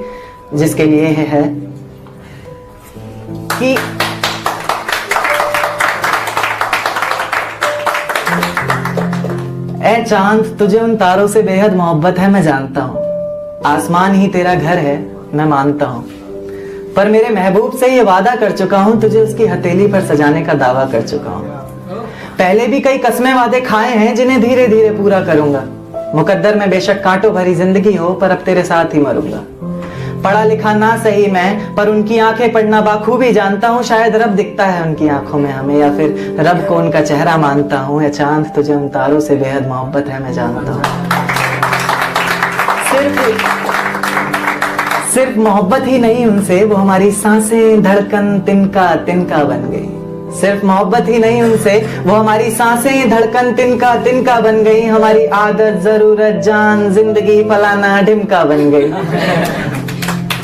जिसके लिए है कि ऐ चांद तुझे उन तारों से बेहद मोहब्बत है, मैं जानता हूं। आसमान ही तेरा घर है, मैं मानता हूं, पर मेरे महबूब से ये वादा कर चुका हूं, तुझे उसकी हथेली पर सजाने का दावा कर चुका हूं। पहले भी कई कसमें वादे खाए हैं जिन्हें धीरे धीरे पूरा करूंगा। मुकद्दर में बेशक कांटों भरी जिंदगी हो, पर अब तेरे साथ ही मरूंगा। पढ़ा लिखा ना सही मैं, पर उनकी आंखें पढ़ना बाखूबी जानता हूँ। शायद रब दिखता है उनकी आंखों में हमें, या फिर रब को उनका चेहरा मानता हूँ। या चांद तुझे उन तारों से बेहद मोहब्बत है, मैं जानता हूँ। सिर्फ मोहब्बत ही नहीं उनसे, वो हमारी सांसें, धड़कन, तिनका तिनका बन गई। सिर्फ मोहब्बत ही नहीं उनसे, वो हमारी सांसें, धड़कन, तिनका तिनका बन गई। हमारी आदत, जरूरत, जान, जिंदगी, फलाना ढिमका बन गई।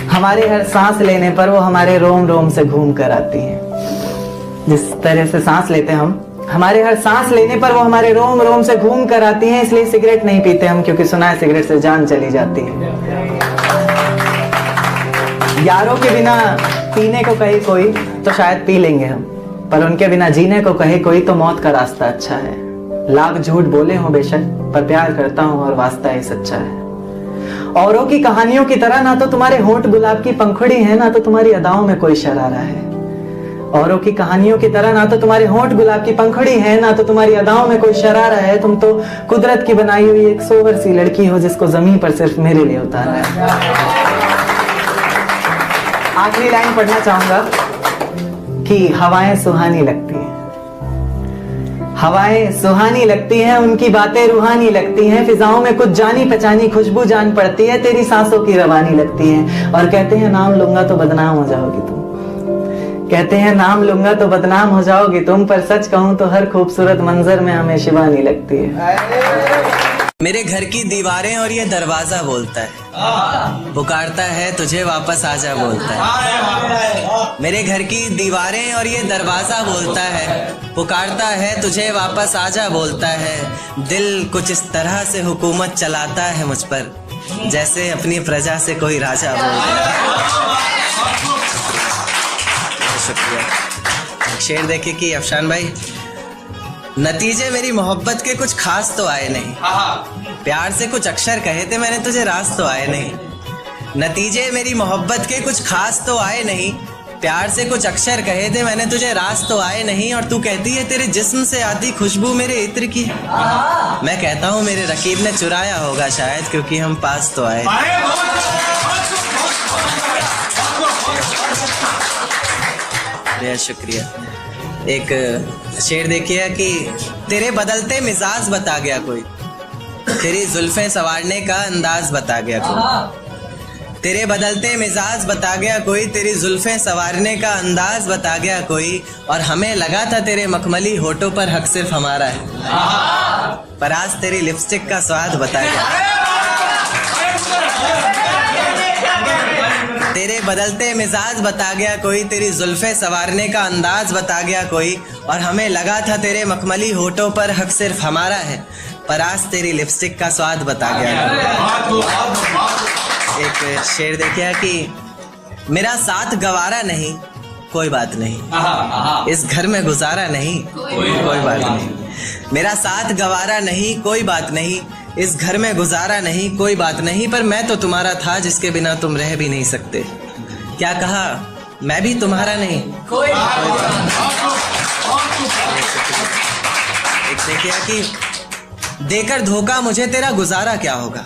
हमारे हर सांस लेने पर वो हमारे रोम रोम से घूम कर आती है। जिस तरह से सांस लेते हैं हम, हमारे हर सांस लेने पर वो हमारे रोम रोम से घूम कर आती हैं। इसलिए सिगरेट नहीं पीते हम, क्योंकि सुना है सिगरेट से जान चली जाती है। यारों के बिना पीने को कहे कोई तो शायद पी लेंगे हम, पर उनके बिना जीने को कहे कोई तो मौत का रास्ता अच्छा है। लाख झूठ बोले हो बेशक, पर प्यार करता हूं और वास्ता ही सच्चा है। औरों की कहानियों की तरह ना तो तुम्हारे होंठ गुलाब की पंखुड़ी है, ना तो तुम्हारी अदाओं में कोई शरारा है। औरों की कहानियों की तरह ना तो तुम्हारे होंठ गुलाब की पंखुड़ी है, ना तो तुम्हारी अदाओं में कोई शरारा है। तुम तो कुदरत की बनाई हुई एक सोवर सी लड़की हो, जिसको जमीन पर सिर्फ मेरे लिए उतारा है। आखिरी लाइन पढ़ना चाहूंगा कि हवाएं सुहानी लगती हैं, हवाएं सुहानी लगती हैं, उनकी बातें रूहानी लगती हैं। फिजाओं में कुछ जानी पहचानी खुशबू जान पड़ती है, तेरी सांसों की रवानी लगती है। और कहते हैं नाम लूंगा तो बदनाम हो जाओगी तुम, कहते हैं नाम लूंगा तो बदनाम हो जाओगी तुम, पर सच कहूं तो हर खूबसूरत मंजर में हमें शिवानी लगती है। मेरे घर की दीवारें और ये दरवाजा बोलता है, पुकारता है तुझे वापस आजा बोलता है। मेरे घर की दीवारें और ये दरवाजा बोलता है, पुकारता है तुझे वापस आजा बोलता है। दिल कुछ इस तरह से हुकूमत चलाता है मुझ पर, जैसे अपनी प्रजा से कोई राजा बोलता है। शुक्रिया। शेर देखे कि अफशान भाई, नतीजे मेरी मोहब्बत के कुछ खास तो आए नहीं, प्यार से कुछ अक्षर कहे थे मैंने तुझे, रास तो आए नहीं। नतीजे मेरी मोहब्बत के कुछ खास तो आए नहीं, प्यार से कुछ अक्षर कहे थे मैंने तुझे, रास तो आए नहीं, और तू कहती है तेरे जिस्म से आती खुशबू मेरे इत्र की। मैं कहता हूँ मेरे रकीब ने चुराया होगा शायद, क्योंकि हम पास तो आए। बेहद शुक्रिया। एक शेर देखिए कि तेरे बदलते मिजाज बता गया कोई, तेरी जुल्फें संवारने का अंदाज बता गया कोई। तेरे बदलते मिजाज बता गया कोई, तेरी जुल्फें संवारने का अंदाज बता गया कोई, और हमें लगा था तेरे मखमली होठों पर हक सिर्फ हमारा है, पर आज तेरी लिपस्टिक का स्वाद बता गया। तेरे बदलते मिजाज बता गया कोई, तेरी जुल्फें संवारने का अंदाज बता गया कोई, और हमें लगा था तेरे मखमली होठों पर हक सिर्फ हमारा है, पर आज तेरी लिपस्टिक का स्वाद बता गया। एक शेर देखिए कि मेरा साथ गवारा नहीं कोई बात नहीं, इस घर में गुजारा नहीं कोई बात नहीं, मेरा साथ गवारा नहीं कोई बात नहीं, इस घर में गुजारा नहीं कोई बात नहीं, पर मैं तो तुम्हारा था जिसके बिना तुम रह भी नहीं सकते। क्या कहा, मैं भी तुम्हारा नहीं कोई बात नहीं। एक देखिए कि देकर धोखा मुझे तेरा गुजारा क्या होगा,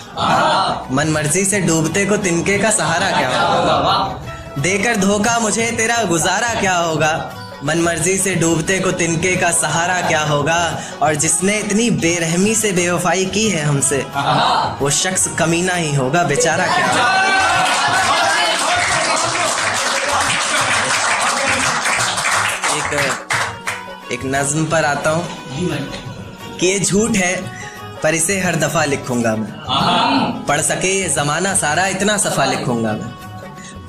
मन मर्जी से डूबते को तिनके का सहारा क्या होगा। देकर धोखा मुझे तेरा गुजारा क्या होगा, मन मर्जी से डूबते को तिनके का सहारा क्या होगा, और जिसने इतनी बेरहमी से बेवफाई की है हमसे, वो शख्स कमीना ही होगा, बेचारा क्या होगा। एक नज्म पर आता हूँ कि ये झूठ है पर इसे हर दफा लिखूंगा मैं, पढ़ सके ये जमाना सारा इतना सफा लिखूंगा मैं।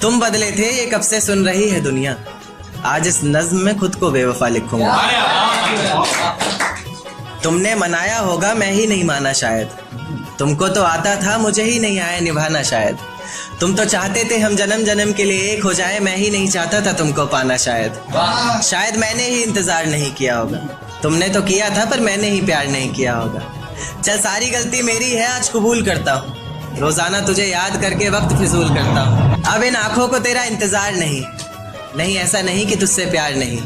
तुम बदले थे ये कब से सुन रही है दुनिया, आज इस नज्म में खुद को बेवफा लिखूंगा। तुमने मनाया होगा मैं ही नहीं माना शायद, तुमको तो आता था मुझे ही नहीं आया निभाना शायद। तुम तो चाहते थे हम जन्म जन्म के लिए एक हो जाए, मैं ही नहीं चाहता था तुमको पाना शायद। शायद मैंने ही इंतजार नहीं किया होगा, तुमने तो किया था पर मैंने ही प्यार नहीं किया होगा। चल सारी गलती मेरी है आज कबूल करता हूँ, रोजाना तुझे याद करके वक्त फिजूल करता हूँ। अब इन आंखों को तेरा इंतजार नहीं ऐसा नहीं कि तुझसे प्यार नहीं,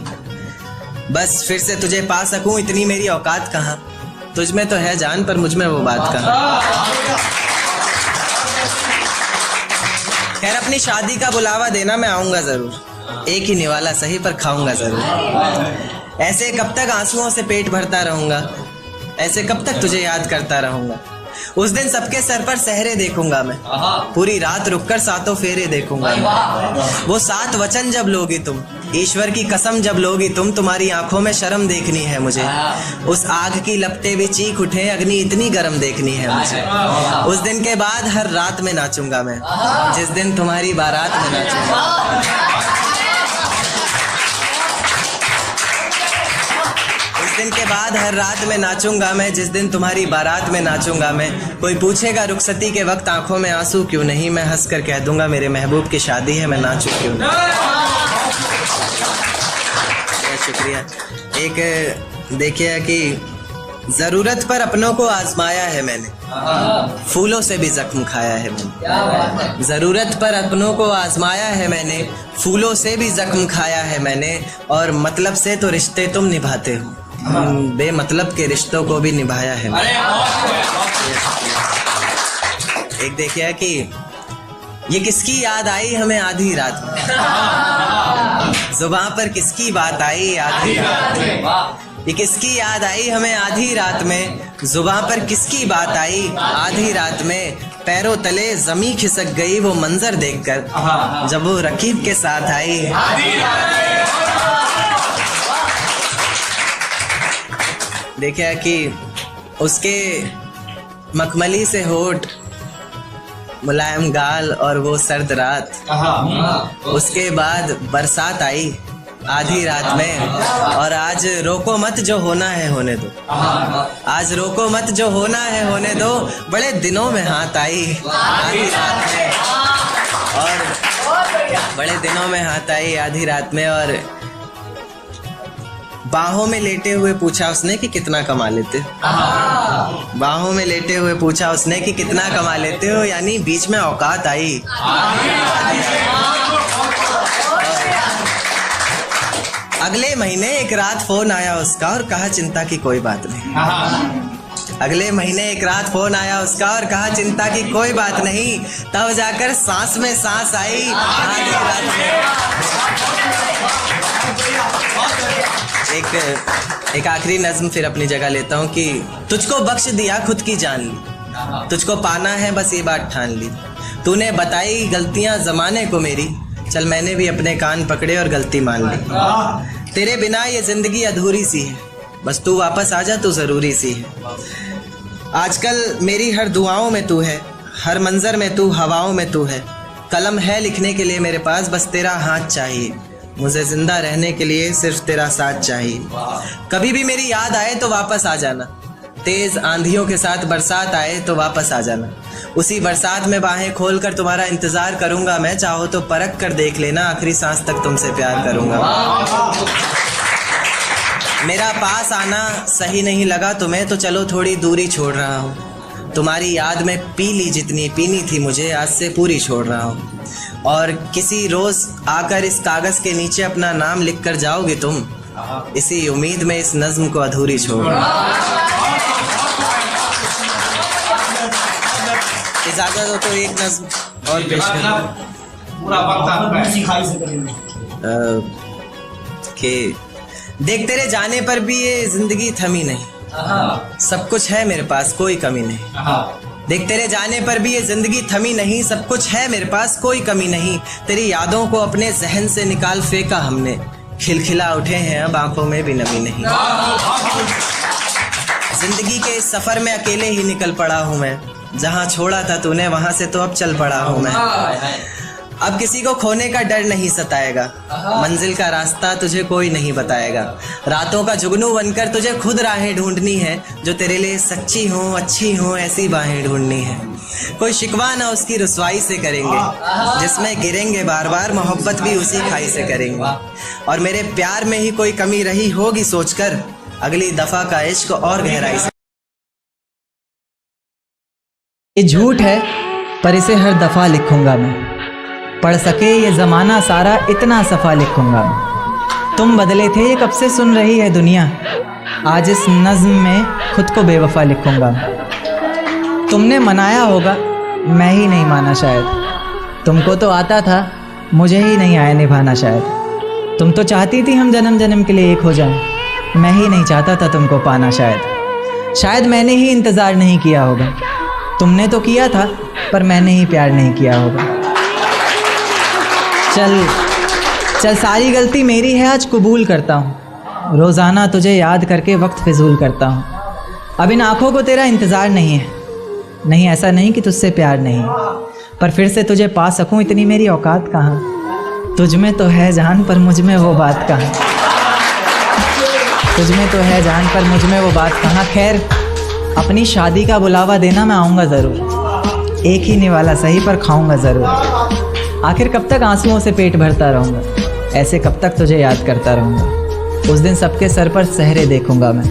बस फिर से तुझे पा सकूं इतनी मेरी औकात कहाँ। तुझ में तो है जान पर मुझ में वो बात कहाँ। खैर अपनी शादी का बुलावा देना मैं आऊंगा जरूर, एक ही निवाला सही पर खाऊंगा जरूर। ऐसे कब तक आंसुओं से पेट भरता रहूंगा, ऐसे कब तक तुझे याद करता रहूंगा। उस दिन सबके सर पर सहरे देखूंगा मैं, पूरी रात रुककर सातों फेरे देखूंगा मैं। वो 7 वचन जब लोगी तुम, ईश्वर की कसम जब लोगी तुम, तुम्हारी आंखों में शर्म देखनी है मुझे। उस आग की लपटें भी चीख उठे, अग्नि इतनी गर्म देखनी है मुझे। उस दिन के बाद हर रात में नाचूंगा मैं, जिस दिन तुम्हारी बारात में नाचूंगा। दिन के बाद हर रात में नाचूंगा मैं, जिस दिन तुम्हारी बारात में नाचूंगा मैं। कोई पूछेगा रुखसती के वक्त आंखों में आंसू क्यों नहीं, मैं हंस कर कह दूंगा मेरे महबूब की शादी है, मैं नाचूं क्यों नहीं। शुक्रिया। एक देखिए कि जरूरत पर अपनों को आजमाया है मैंने, फूलों से भी जख्म खाया है मैंने। जरूरत पर अपनों को आजमाया है मैंने, फूलों से भी जख्म खाया है मैंने, और मतलब से तो रिश्ते तुम निभाते हो, बेमतलब के रिश्तों को भी निभाया है। एक देखिए कि ये किसकी याद आई हमें आधी रात में, जुबान पर किसकी बात आई आधी रात में। ये किसकी याद आई हमें आधी रात में, जुबान पर किसकी बात आई आधी रात में। पैरों तले जमी खिसक गई वो मंजर देखकर, जब वो रकीब के साथ आई। देखा कि उसके मखमली से होठ, मुलायम गाल और वो सर्द रात। उसके बाद बरसात आई आधी रात में, और आज रोको मत जो होना है होने दो, आज रोको मत जो होना है होने दो। बड़े दिनों में हाथ आई आधी रात में, और बड़े दिनों में हाथ आई आधी रात में, और बाहों में लेटे हुए पूछा उसने कि कितना कमा लेते हो। बाहों में लेटे हुए पूछा उसने कि कितना कमा लेते हो, यानी बीच में औकात आई। अगले महीने एक रात फोन आया उसका और कहा चिंता की कोई बात नहीं। अगले महीने एक रात फोन आया उसका और कहा चिंता की कोई बात नहीं। तब जाकर सांस में सांस आई आधी रात में। एक आखिरी नज्म फिर अपनी जगह लेता हूँ कि तुझको बख्श दिया खुद की जान ली, तुझको पाना है बस ये बात ठान ली। तूने बताई गलतियां जमाने को मेरी, चल मैंने भी अपने कान पकड़े और गलती मान ली। तेरे बिना ये जिंदगी अधूरी सी है, बस तू वापस आ जा, तू जरूरी सी है। आजकल मेरी हर दुआओं में तू है, हर मंजर में तू, हवाओं में तू है। कलम है लिखने के लिए मेरे पास, बस तेरा हाथ चाहिए। मुझे जिंदा रहने के लिए सिर्फ तेरा साथ चाहिए। कभी भी मेरी याद आए तो वापस आ जाना, तेज आंधियों के साथ बरसात आए तो वापस आ जाना। उसी बरसात में बाहें खोलकर तुम्हारा इंतजार करूंगा मैं, चाहो तो परख कर देख लेना, आखिरी सांस तक तुमसे प्यार करूंगा। मेरा पास आना सही नहीं लगा तुम्हें तो चलो थोड़ी दूरी छोड़ रहा हूँ। तुम्हारी याद में पी ली जितनी पीनी थी मुझे, आज से पूरी छोड़ रहा हूँ। और किसी रोज आकर इस कागज के नीचे अपना नाम लिख कर जाओगे तुम, इसी उम्मीद में इस नज्म को अधूरी छोड़ रहा हूँ। इजाजत हो तो एक नज्म और पेश करूं। पूरा वक्त सिखाई से करेंगे कि देख तेरे जाने पर भी ये जिंदगी थमी नहीं, सब कुछ है मेरे पास कोई कमी नहीं। देख तेरे जाने पर भी ये जिंदगी थमी नहीं, सब कुछ है मेरे पास कोई कमी नहीं। तेरी यादों को अपने जहन से निकाल फेंका हमने, खिलखिला उठे हैं अब आंखों में भी नमी नहीं। जिंदगी के इस सफर में अकेले ही निकल पड़ा हूँ मैं, जहाँ छोड़ा था तूने वहां से तो अब चल पड़ा हूँ मैं। अब किसी को खोने का डर नहीं सताएगा, मंजिल का रास्ता तुझे कोई नहीं बताएगा। रातों का जुगनू बनकर तुझे खुद राहें ढूंढनी है, जो तेरे लिए सच्ची हो अच्छी हो ऐसी बाहें ढूंढनी है। कोई शिकवा ना उसकी रुसवाई से करेंगे, जिसमें गिरेंगे बार बार मोहब्बत भी उसी खाई से करेंगे। और मेरे प्यार में ही कोई कमी रही होगी सोचकर, अगली दफा का इश्क और गहराई से। ये झूठ है पर इसे हर दफा लिखूंगा मैं, पढ़ सके ये जमाना सारा इतना सफा लिखूंगा मैं। तुम बदले थे ये कब से सुन रही है दुनिया, आज इस नज्म में खुद को बेवफा लिखूंगा मैं। तुमने मनाया होगा मैं ही नहीं माना शायद, तुमको तो आता था मुझे ही नहीं आया निभाना शायद। तुम तो चाहती थी हम जन्म जन्म के लिए एक हो जाएं, मैं ही नहीं चाहता था तुमको पाना शायद मैंने ही इंतज़ार नहीं किया होगा। तुमने तो किया था पर मैंने ही प्यार नहीं किया होगा। चल सारी गलती मेरी है, आज कबूल करता हूँ। रोज़ाना तुझे याद करके वक्त फिजूल करता हूँ। अब इन आँखों को तेरा इंतज़ार नहीं है, नहीं ऐसा नहीं कि तुझसे प्यार नहीं, पर फिर से तुझे पा सकूँ इतनी मेरी औकात कहाँ। तुझ में तो है जान पर मुझ में वो बात कहाँ, तुझ में तो है जान पर मुझ में वो बात कहाँ। खैर अपनी शादी का बुलावा देना, मैं आऊँगा ज़रूर। एक ही निवाला सही पर खाऊँगा ज़रूर। आखिर कब तक आंसुओं से पेट भरता रहूँगा, ऐसे कब तक तुझे याद करता रहूँगा। उस दिन सबके सर पर सहरे देखूँगा मैं,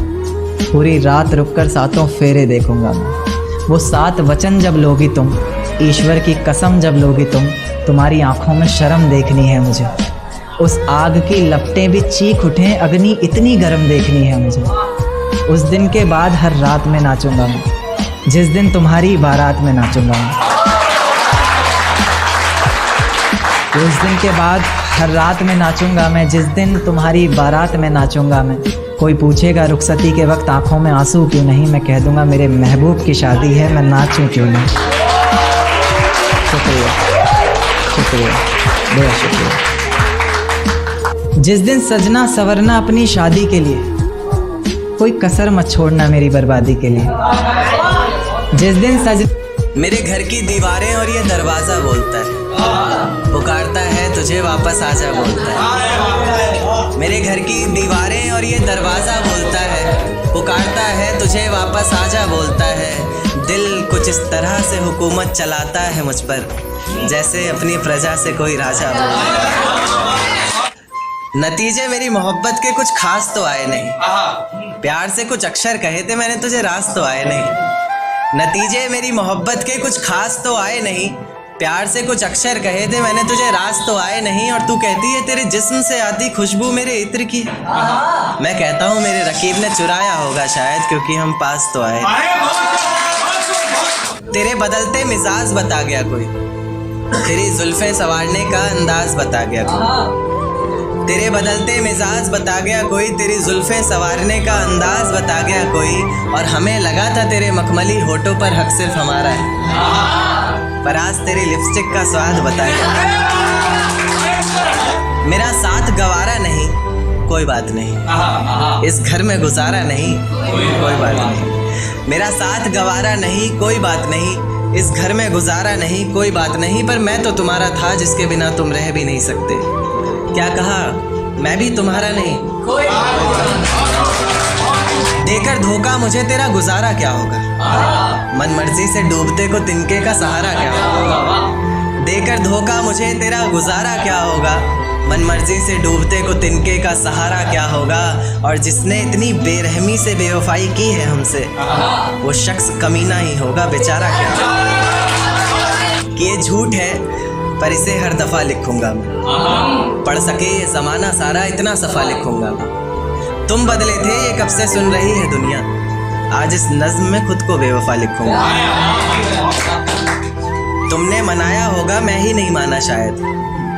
पूरी रात रुककर सातों फेरे देखूँगा मैं। वो 7 वचन जब लोगी तुम, ईश्वर की कसम जब लोगी तुम, तुम्हारी आँखों में शर्म देखनी है मुझे। उस आग की लपटें भी चीख उठें, अग्नि इतनी गर्म देखनी है मुझे। उस दिन के बाद हर रात में नाचूंगा मैं, जिस दिन तुम्हारी बारात में नाचूंगा मैं। उस दिन के बाद हर रात में नाचूंगा मैं, जिस दिन तुम्हारी बारात में नाचूंगा मैं। कोई पूछेगा रुखसती के वक्त आंखों में आंसू क्यों नहीं, मैं कह दूंगा मेरे महबूब की शादी है, मैं नाचूं क्यों नहीं। शुक्रिया शुक्रिया बहुत शुक्रिया। जिस दिन सजना सवरना अपनी शादी के लिए, कोई कसर मत छोड़ना मेरी बर्बादी के लिए। जिस दिन मेरे घर की दीवारें और ये दरवाजा बोलता है, पुकारता है तुझे वापस आजा बोलता है। मेरे घर की दीवारें और ये दरवाजा बोलता है, पुकारता है तुझे वापस आजा बोलता है। दिल कुछ इस तरह से हुकूमत चलाता है मुझ पर, जैसे अपनी प्रजा से कोई राजा बोलता है। नतीजे मेरी मोहब्बत के कुछ खास तो आए नहीं, प्यार से कुछ अक्षर कहे थे मैंने तुझे, रास तो आए नहीं। नतीजे मेरी मोहब्बत के कुछ खास तो आए नहीं, प्यार से कुछ अक्षर कहे थे मैंने तुझे, रास तो आए नहीं, और तू कहती है तेरे जिस्म से आती खुशबू मेरे इत्र की। मैं कहता हूँ मेरे रकीब ने चुराया होगा शायद, क्योंकि हम पास तो आए। तेरे बदलते मिजाज बता गया कोई, तेरी जुल्फें संवारने का अंदाज बता गया कोई। तेरे बदलते मिजाज बता गया कोई, तेरी जुल्फें संवारने का अंदाज बता गया कोई, और हमें लगा था तेरे मखमली होठों पर हक सिर्फ हमारा है, पर आज तेरी लिपस्टिक का स्वाद बता गया। मेरा साथ गवारा नहीं कोई बात नहीं, इस घर में गुजारा नहीं कोई बात नहीं। मेरा साथ गवारा नहीं कोई बात नहीं, इस घर में गुजारा नहीं कोई बात नहीं, पर मैं तो तुम्हारा था जिसके बिना तुम रह भी नहीं सकते। क्या कहा, मैं भी तुम्हारा नहीं। देकर धोखा मुझे तेरा गुजारा क्या होगा, मन मर्जी से डूबते को तिनके का सहारा क्या होगा। देकर धोखा मुझे तेरा गुजारा क्या होगा, मन मर्जी से डूबते को तिनके का सहारा क्या होगा। और जिसने इतनी बेरहमी से बेवफाई की है हमसे, वो शख्स कमीना ही होगा बेचारा क्या होगा। कि ये झूठ है पर इसे हर दफा लिखूंगा मैं, पढ़ सके ये जमाना सारा इतना सफा लिखूंगा मैं। तुम बदले थे ये कब से सुन रही है दुनिया, आज इस नज्म में खुद को बेवफा लिखूंगा। तुमने मनाया होगा मैं ही नहीं माना शायद,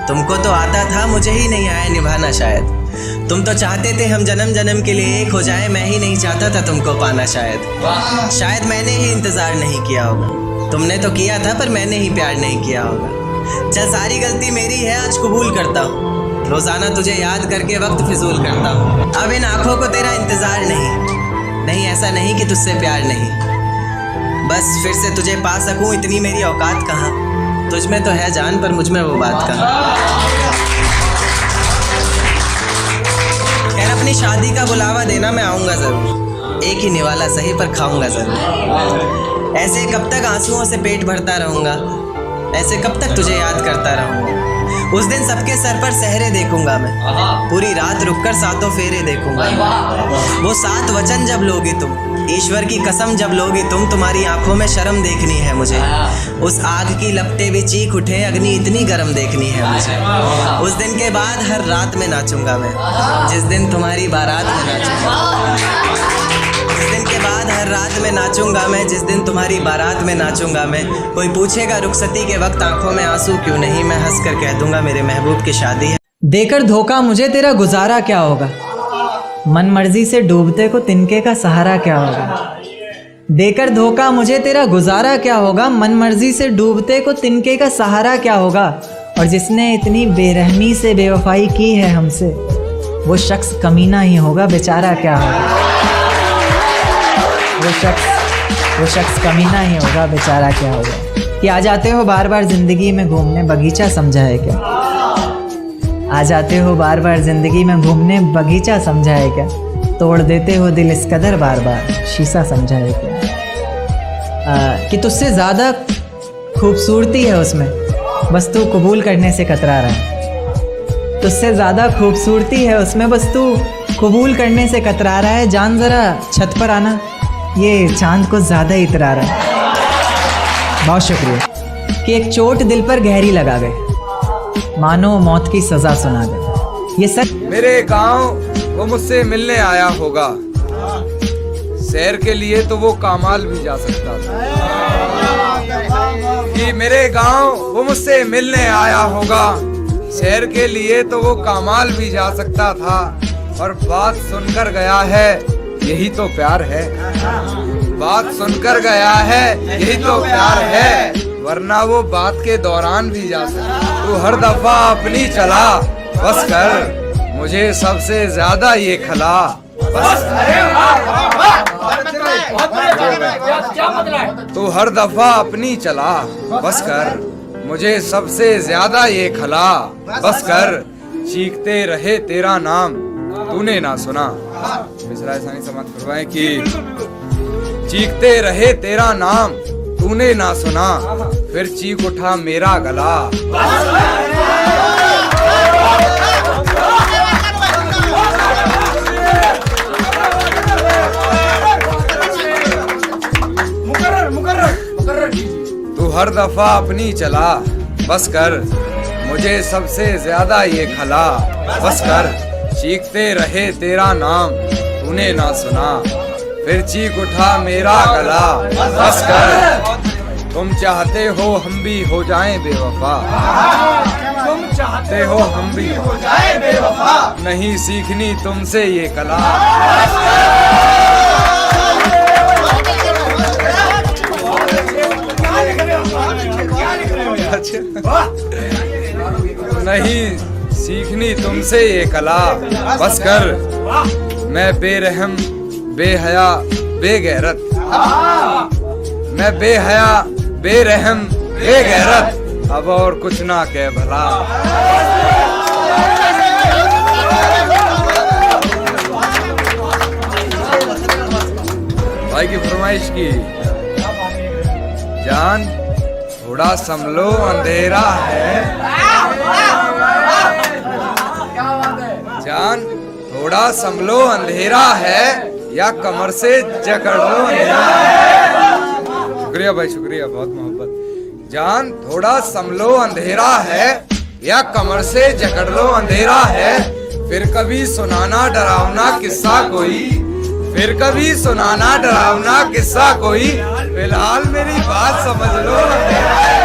तुमको तो आता था मुझे ही नहीं आया निभाना शायद। तुम तो चाहते थे हम जन्म जन्म के लिए एक हो जाए, मैं ही नहीं चाहता था तुमको पाना शायद। शायद मैंने ही इंतज़ार नहीं किया होगा, तुमने तो किया था पर मैंने ही प्यार नहीं किया होगा। चल सारी गलती मेरी है आज कबूल करता हूँ, रोज़ाना तुझे याद करके वक्त फिजूल करता हूँ। अब इन आँखों को तेरा इंतज़ार नहीं, ऐसा नहीं कि तुझसे प्यार नहीं, बस फिर से तुझे पा सकूँ इतनी मेरी औकात कहाँ। तुझ में तो है जान पर मुझ में वो बात कहाँ। खैर अपनी शादी का बुलावा देना मैं आऊँगा ज़रूर, एक ही निवाला सही पर खाऊँगा ज़रूर। ऐसे कब तक आंसुओं से पेट भरता रहूँगा, ऐसे कब तक तुझे याद करता रहूँगा। उस दिन सबके सर पर सहरे देखूंगा मैं, पूरी रात रुककर सातों फेरे देखूंगा। वो 7 वचन जब लोगी तुम, ईश्वर की कसम जब लोगी तुम, तुम्हारी आंखों में शर्म देखनी है मुझे। उस आग की लपटें भी चीख उठे, अग्नि इतनी गर्म देखनी है मुझे। उस दिन के बाद हर रात में नाचूंगा मैं, जिस दिन तुम्हारी बारात में नाचूंगा। उस दिन के बाद हर रात में नाचूंगा मैं, जिस दिन तुम्हारी बारात में नाचूंगा मैं। कोई पूछेगा रुखसती के वक्त आंखों में आंसू क्यों नहीं, मैं हंस कर कह दूंगा मेरे महबूब की शादी है। देकर धोखा मुझे तेरा गुजारा क्या होगा, मन मर्जी से डूबते को तिनके का सहारा क्या होगा। देकर धोखा मुझे तेरा गुजारा क्या होगा, मन मर्जी से डूबते को तिनके का सहारा क्या होगा। और जिसने इतनी बेरहमी से बेवफाई की है हमसे, वो शख्स कमीना ही होगा बेचारा क्या होगा। वो शख्स कमीना ही होगा बेचारा क्या होगा। कि आ जाते हो बार बार जिंदगी में घूमने, बगीचा समझा है क्या। आ जाते हो बार बार जिंदगी में घूमने, बगीचा समझा है क्या। तोड़ देते हो दिल इस कदर बार बार, शीशा समझा है क्या। कि तुझसे ज़्यादा खूबसूरती है उसमें, बस तू कबूल करने से कतरा रहा है। तुझसे ज़्यादा खूबसूरती है उसमें, बस तू कबूल करने से कतरा रहा है। जान ज़रा छत पर आना, ये चांद को ज़्यादा ही इतरा रहा है। बहुत शुक्रिया। कि एक चोट दिल पर गहरी लगा गए, मानो मौत की सज़ा सुना गए। ये सच। मेरे गांव वो मुझसे मिलने आया होगा, सैर के लिए तो वो कामाल भी जा सकता था। कि मेरे गांव वो मुझसे मिलने आया होगा, सैर के लिए तो वो कामाल भी जा सकता था। और बात सुनकर गया है, यही तो प्यार है। बात सुनकर गया है, यही तो प्यार है, वरना वो बात के दौरान भी जा सकता। तू हर दफा अपनी चला, बस कर मुझे सबसे ज्यादा ये खला। तू हर दफा अपनी चला, बस कर मुझे सबसे ज्यादा ये खला। बस कर चीखते रहे तेरा नाम, तूने ना सुना। मिसरा ऐसा समाप्त करवाएं कि चीखते रहे तेरा नाम, तूने ना सुना, फिर चीख उठा मेरा गला। तू हर दफा अपनी चला, बस कर मुझे सबसे ज्यादा ये खला, बस कर चीखते रहे तेरा नाम तूने ना सुना, फिर चीख उठा मेरा गला, बस कर तुम चाहते हो हम भी हो जाएं बेवफा, तुम चाहते हो हम भी हो जाएं बेवफा, नहीं सीखनी तुमसे ये कला। नहीं सीखनी तुमसे ये कला, बस कर मैं बेरहम बेहया बेगैरत, मैं बेहया बेरहम बेगैरत, अब और कुछ ना कह भला। भाई की फरमाइश की, जान थोड़ा संभलो अंधेरा है, जान थोड़ा संभलो अंधेरा है, या कमर से जकड़ लो अंधेरा है। शुक्रिया भाई शुक्रिया, बहुत मोहब्बत। जान थोड़ा संभलो अंधेरा है, या कमर से जकड़ लो अंधेरा है, फिर कभी सुनाना डरावना किस्सा कोई, फिर कभी सुनाना डरावना किस्सा कोई, फिलहाल मेरी बात समझ लो अंधेरा है।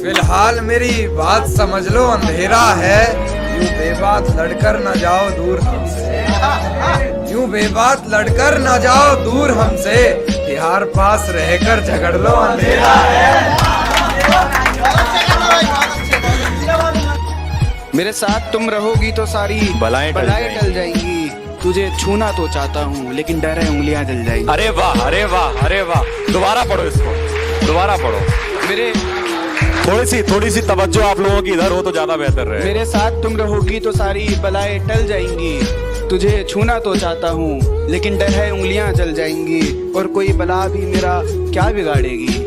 फिलहाल मेरी बात समझ लो अंधेरा है, यूं बेबात लड़कर न जाओ दूर हमसे, यूं बेबात लड़कर न जाओ दूर हमसे, बिहार पास रहकर झगड़ लो अंधेरा है। मेरे साथ तुम रहोगी तो सारी बलाएं टल जाएंगी, तुझे छूना तो चाहता हूँ लेकिन डर है उंगलियां जल जाएंगी। अरे वाह अरे वाह अरे वाह, दोबारा पढ़ो इसको, दोबारा पढ़ो। मेरे थोड़ी सी तवज्जो आप लोगों की इधर हो तो ज्यादा बेहतर रहे। मेरे साथ तुम रहोगी तो सारी बलाएं टल जाएंगी, तुझे छूना तो चाहता हूँ लेकिन डर है उंगलियां जल जाएंगी, और कोई बला भी मेरा क्या बिगाड़ेगी,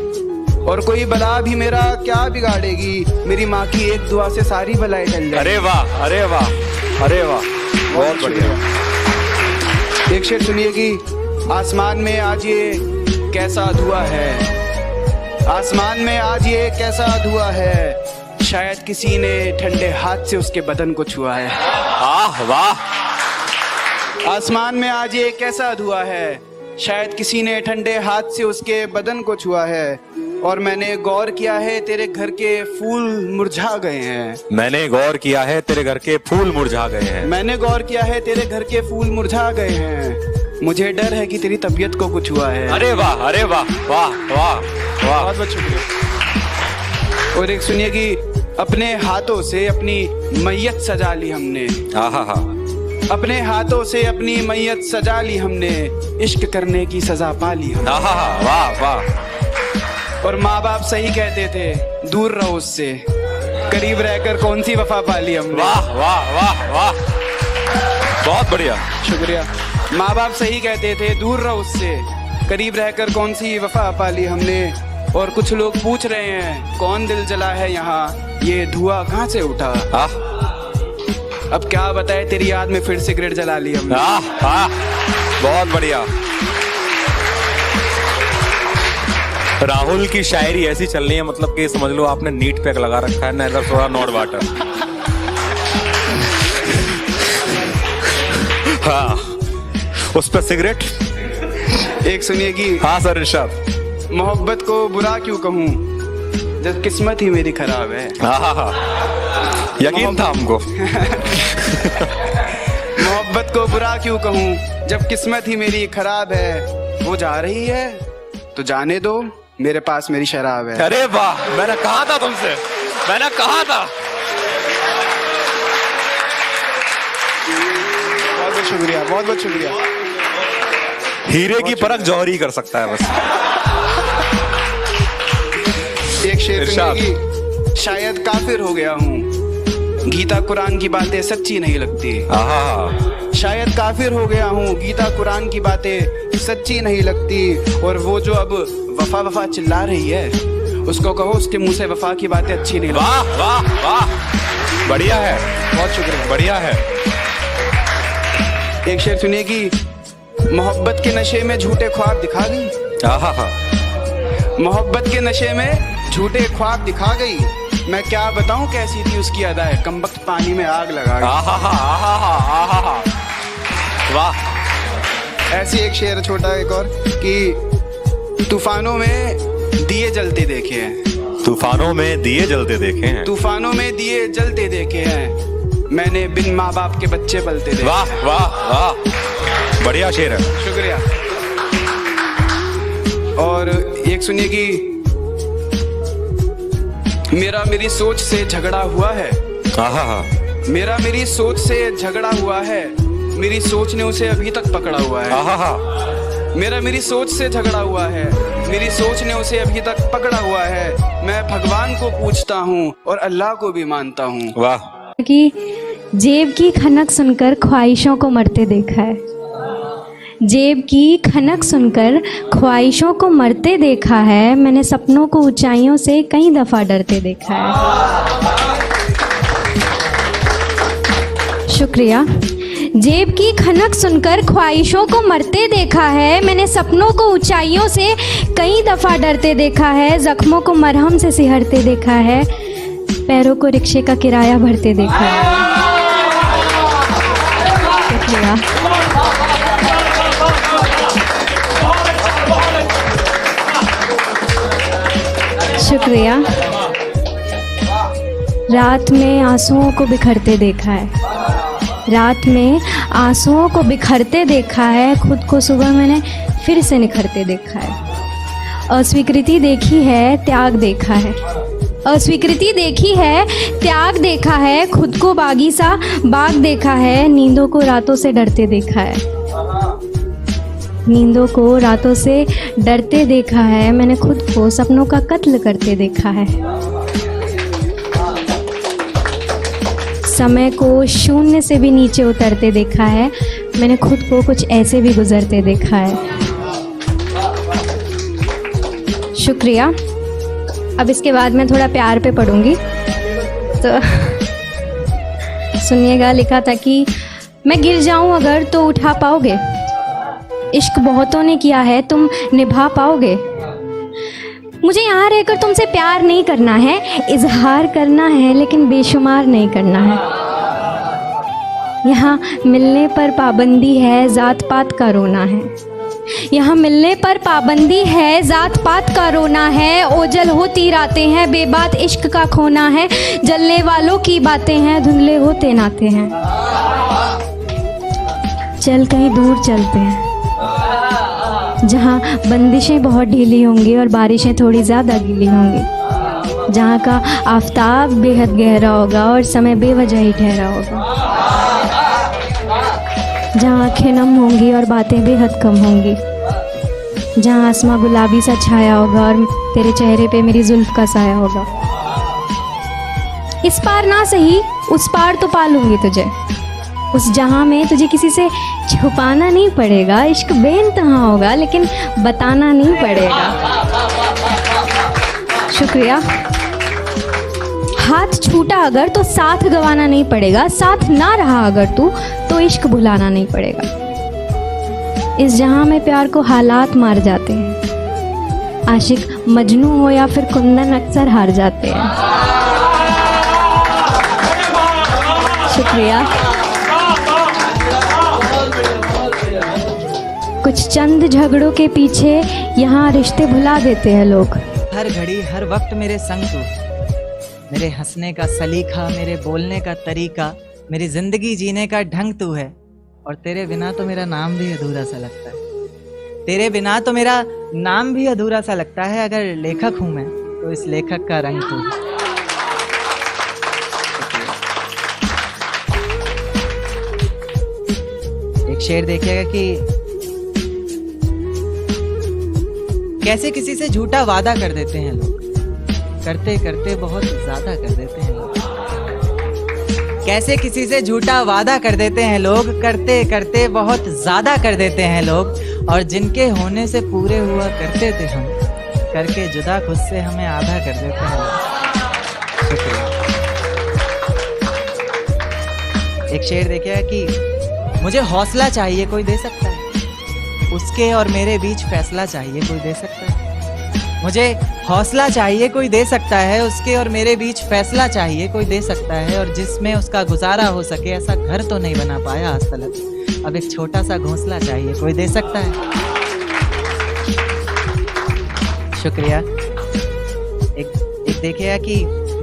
और कोई बला भी मेरा क्या बिगाड़ेगी, मेरी माँ की एक दुआ से सारी बलाएं टल जाएंगी। अरे वाह अरे वाह अरे वाह, बहुत बढ़िया। एक शेर सुनिए कि आसमान में आज ये कैसा धुआं है, आसमान में आज ये कैसा धुआं है, शायद किसी ने ठंडे हाथ से उसके बदन को छुआ है। आह वाह। आसमान में आज ये कैसा धुआं है, शायद किसी ने ठंडे हाथ से उसके बदन को छुआ है, और मैंने गौर किया है तेरे घर के फूल मुरझा गए हैं, मैंने गौर किया है तेरे घर के फूल मुरझा गए हैं, मैंने गौर किया है तेरे घर के फूल मुरझा गए हैं, मुझे डर है कि तेरी तबीयत को कुछ हुआ है। अरे वाह अरे वाह वाह वाह वाह, बहुत बहुत शुक्रिया। और एक सुनिए कि अपने हाथों से अपनी मैयत सजा ली हमने, आहा, अपने हाथों से अपनी मैयत सजा ली हमने, इश्क करने की सजा पा ली हमने। आहा, वाह वाह। और माँ बाप सही कहते थे दूर रहो उससे, करीब रहकर कौन सी वफा पाली हमने। वाह वाह वाह वाह, बहुत बढ़िया, शुक्रिया। माँ बाप सही कहते थे दूर रहो उससे, करीब रहकर कौन सी वफा पाली हमने। और कुछ लोग पूछ रहे हैं कौन दिल जला है यहाँ, ये धुआं कहाँ से उठा। अब क्या बताए तेरी याद में फिर सिगरेट जला ली हमने। बहुत बढ़िया। राहुल की शायरी ऐसी चल रही है, मतलब कि समझ लो आपने नीट पैक लगा रखा है, नेदर सोडा नॉट वाटर। हाँ, उस पर सिगरेट। एक सुनिए कि हाँ सर इरशाद। मोहब्बत को बुरा क्यों कहूँ जब किस्मत ही मेरी खराब है। यकीन था हमको। मोहब्बत को बुरा क्यों कहूँ जब किस्मत ही मेरी खराब है। वो जा रही है तो जाने दो, मेरे पास मेरी शराब है। अरे वाह, मैंने कहा था तुमसे, मैंने कहा था। बहुत बहुत शुक्रिया, बहुत बहुत शुक्रिया। हीरे की परख जौहरी कर सकता है बस। एक शेर सुनिए, शायद काफिर हो गया हूँ, गीता कुरान की बातें सच्ची नहीं लगती। शायद काफिर हो गया हूँ, गीता कुरान की बातें सच्ची नहीं लगती। और वो जो अब वफा वफा चिल्ला रही है, उसको कहो उसके मुंह से वफा की बातें अच्छी नहीं लगती। वाह वाह वाह, बढ़िया है, बहुत शुक्रिया, बढ़िया है। एक शेर सुनिए कि मोहब्बत के नशे में झूठे ख्वाब दिखा गई। मोहब्बत के नशे में झूठे ख्वाब दिखा गई। मैं क्या बताऊं कैसी थी उसकी अदाएं, कमबख्त पानी में आग लगा गई। वाह। ऐसी एक शेर छोटा एक और कि तूफानों में दिए जलते देखे हैं। तूफानों में दिए जलते देखे हैं। तूफानों में दिए जलते देखे हैं। मैंने बिन माँ बाप के बच्चे पलते देखे। वाह वाह वाह, बढ़िया शेर है। शुक्रिया। और एक सुनिए कि मेरा मेरी सोच से झगड़ा हुआ है। मेरा मेरी सोच से झगड़ा हुआ है। मेरी सोच ने उसे अभी तक पकड़ा हुआ है। मेरा मेरी सोच से झगड़ा हुआ है। मेरी सोच ने उसे अभी तक पकड़ा हुआ है। मैं भगवान को पूछता हूँ और अल्लाह को भी मानता हूँ। वाह। कि जेब की खनक सुनकर ख्वाहिशों को मरते देखा है। जेब की खनक सुनकर ख्वाहिशों को मरते देखा है। मैंने सपनों को ऊंचाइयों से कई दफ़ा डरते देखा है। शुक्रिया। जेब की खनक सुनकर ख्वाहिशों को मरते देखा है। मैंने सपनों को ऊंचाइयों से कई दफ़ा डरते देखा है। ज़ख्मों को मरहम से सिहरते देखा है। पैरों को रिक्शे का किराया भरते देखा है। शुक्रिया। शुक्रिया। रात में आंसुओं को बिखरते देखा है। रात में आंसुओं को बिखरते देखा है। खुद को सुबह मैंने फिर से निखरते देखा है। अस्वीकृति देखी है, त्याग देखा है। अस्वीकृति देखी है, त्याग देखा है। खुद को बागी सा बाग देखा है। नींदों को रातों से डरते देखा है। नींदों को रातों से डरते देखा है। मैंने खुद को सपनों का कत्ल करते देखा है। समय को शून्य से भी नीचे उतरते देखा है। मैंने खुद को कुछ ऐसे भी गुजरते देखा है। शुक्रिया। अब इसके बाद मैं थोड़ा प्यार पे पढ़ूंगी, तो सुनिएगा। लिखा था कि मैं गिर जाऊं अगर तो उठा पाओगे। इश्क बहुतों ने किया है, तुम निभा पाओगे। मुझे यहाँ रहकर तुमसे प्यार नहीं करना है, इजहार करना है, लेकिन बेशुमार नहीं करना है। यहाँ मिलने पर पाबंदी है, जात पात का रोना है। यहाँ मिलने पर पाबंदी है, जात पात का रोना है। ओझल होती रातें हैं, बेबात इश्क का खोना है। जलने वालों की बातें हैं, धुंधले होते नाते हैं। चल कहीं दूर चलते हैं, जहाँ बंदिशें बहुत ढीली होंगी और बारिशें थोड़ी ज़्यादा गीली होंगी। जहाँ का आफताब बेहद गहरा होगा और समय बेवजह ही ठहरा होगा। जहाँ आँखें नम होंगी और बातें बेहद कम होंगी। जहाँ आसमां गुलाबी सा छाया होगा और तेरे चेहरे पे मेरी जुल्फ का साया होगा। इस पार ना सही, उस पार तो पालूंगी तुझे। उस जहाँ में तुझे किसी से छुपाना नहीं पड़ेगा। इश्क बेइंतहा होगा लेकिन बताना नहीं पड़ेगा। शुक्रिया। हाथ छूटा अगर तो साथ गंवाना नहीं पड़ेगा। साथ ना रहा अगर तू तो इश्क भुलाना नहीं पड़ेगा। इस जहाँ में प्यार को हालात मार जाते हैं। आशिक मजनू हो या फिर कुंदन अक्सर हार जाते हैं। शुक्रिया। कुछ चंद झगड़ों के पीछे यहाँ रिश्ते भुला देते हैं लोग। हर घड़ी हर वक्त मेरे संग तू, मेरे हंसने का सलीका, मेरे बोलने का तरीका, मेरी जिंदगी जीने का ढंग तू है। और तेरे बिना तो मेरा नाम भी अधूरा सा लगता है। तेरे बिना तो मेरा नाम भी अधूरा सा लगता है। अगर लेखक हूँ मैं तो इस लेखक का रंग तू है। एक शेर देखिएगा कि कैसे किसी से झूठा वादा कर देते हैं लोग, करते करते बहुत ज्यादा कर देते हैं लोग। कैसे किसी से झूठा वादा कर देते हैं लोग, करते करते बहुत ज्यादा कर देते हैं लोग। और जिनके होने से पूरे हुआ करते थे हम, करके जुदा खुद से हमें आधा कर देते हैं लोग। शुक्रिया। एक शेर देखिएगा कि मुझे हौसला चाहिए कोई दे सकता है, उसके और मेरे बीच फैसला चाहिए कोई दे सकता है। मुझे हौसला चाहिए कोई दे सकता है, उसके और मेरे बीच फैसला चाहिए कोई दे सकता है, और जिसमें उसका गुजारा हो सके ऐसा घर तो नहीं बना पाया आज तक, अब एक छोटा सा घोंसला चाहिए कोई दे सकता है। शुक्रिया। एक देखिएगा कि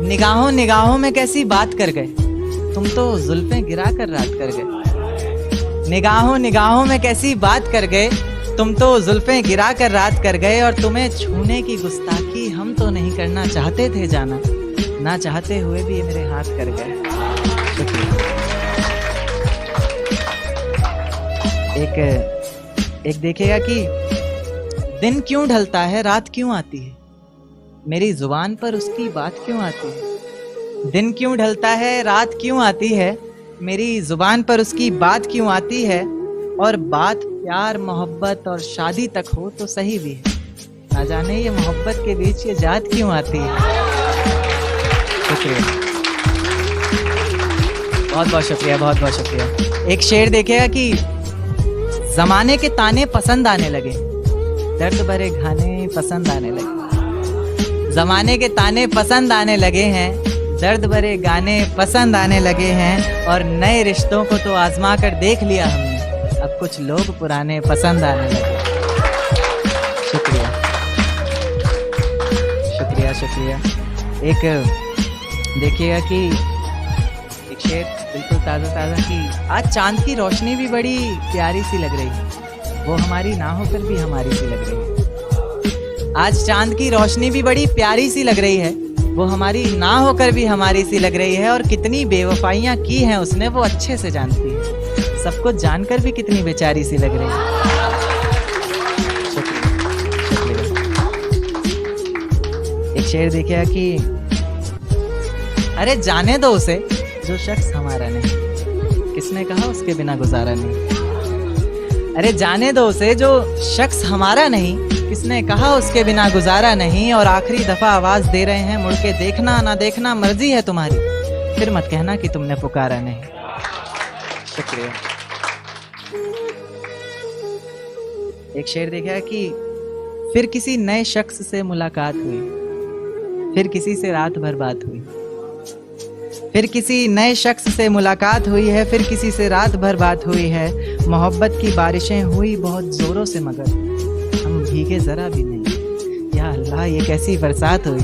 निगाहों निगाहों में कैसी बात कर गए, तुम तो जुल्फें गिरा कर रात कर गए। निगाहों निगाहों में कैसी बात कर गए, तुम तो जुल्फें गिरा कर रात कर गए, और तुम्हें छूने की गुस्ताखी हम तो नहीं करना चाहते थे जाना, ना चाहते हुए भी ये मेरे हाथ कर गए। एक देखिएगा कि दिन क्यों ढलता है रात क्यों आती है, मेरी जुबान पर उसकी बात क्यों आती है। दिन क्यों ढलता है रात क्यों आती है, मेरी जुबान पर उसकी बात क्यों आती है, और बात प्यार मोहब्बत और शादी तक हो तो सही भी है, ना जाने ये मोहब्बत के बीच ये जात क्यों आती है। शुक्रिया, बहुत बहुत शुक्रिया, बहुत बहुत शुक्रिया। एक शेर देखिएगा कि जमाने के ताने पसंद आने लगे, दर्द भरे गाने पसंद आने लगे। जमाने के ताने पसंद आने लगे हैं, दर्द भरे गाने पसंद आने लगे हैं, और नए रिश्तों को तो आजमा कर देख लिया हमने, अब कुछ लोग पुराने पसंद आने लगे। शुक्रिया शुक्रिया शुक्रिया। एक देखिएगा कि एक शेर बिल्कुल ताज़ा ताज़ा कि आज चांद की रोशनी भी बड़ी प्यारी सी लग रही है, वो हमारी ना होकर भी हमारी सी लग रही है। आज चांद की रोशनी भी बड़ी प्यारी सी लग रही है, वो हमारी ना होकर भी हमारी सी लग रही है, और कितनी बेवफाइयाँ की हैं उसने वो अच्छे से जानती है, सब कुछ जानकर भी कितनी बेचारी सी लग रही है। शुक्रिया। एक शेर देखिए कि अरे जाने दो उसे जो शख्स हमारा नहीं, किसने कहा उसके बिना गुजारा नहीं। अरे जाने दो उसे जो शख्स हमारा नहीं, किसने कहा उसके बिना गुजारा नहीं, और आखिरी दफा आवाज दे रहे हैं मुड़ के देखना ना देखना मर्जी है तुम्हारी, फिर मत कहना कि तुमने पुकारा नहीं। शुक्रिया। एक शेर देखा कि फिर किसी नए शख्स से मुलाकात हुई, फिर किसी से रात भर बात हुई, फिर किसी नए शख्स से मुलाकात हुई है, फिर किसी से रात भर बात हुई है। मोहब्बत की बारिशें हुई बहुत जोरों से मगर हम भीगे जरा भी नहीं, या अल्लाह ये कैसी बरसात हुई।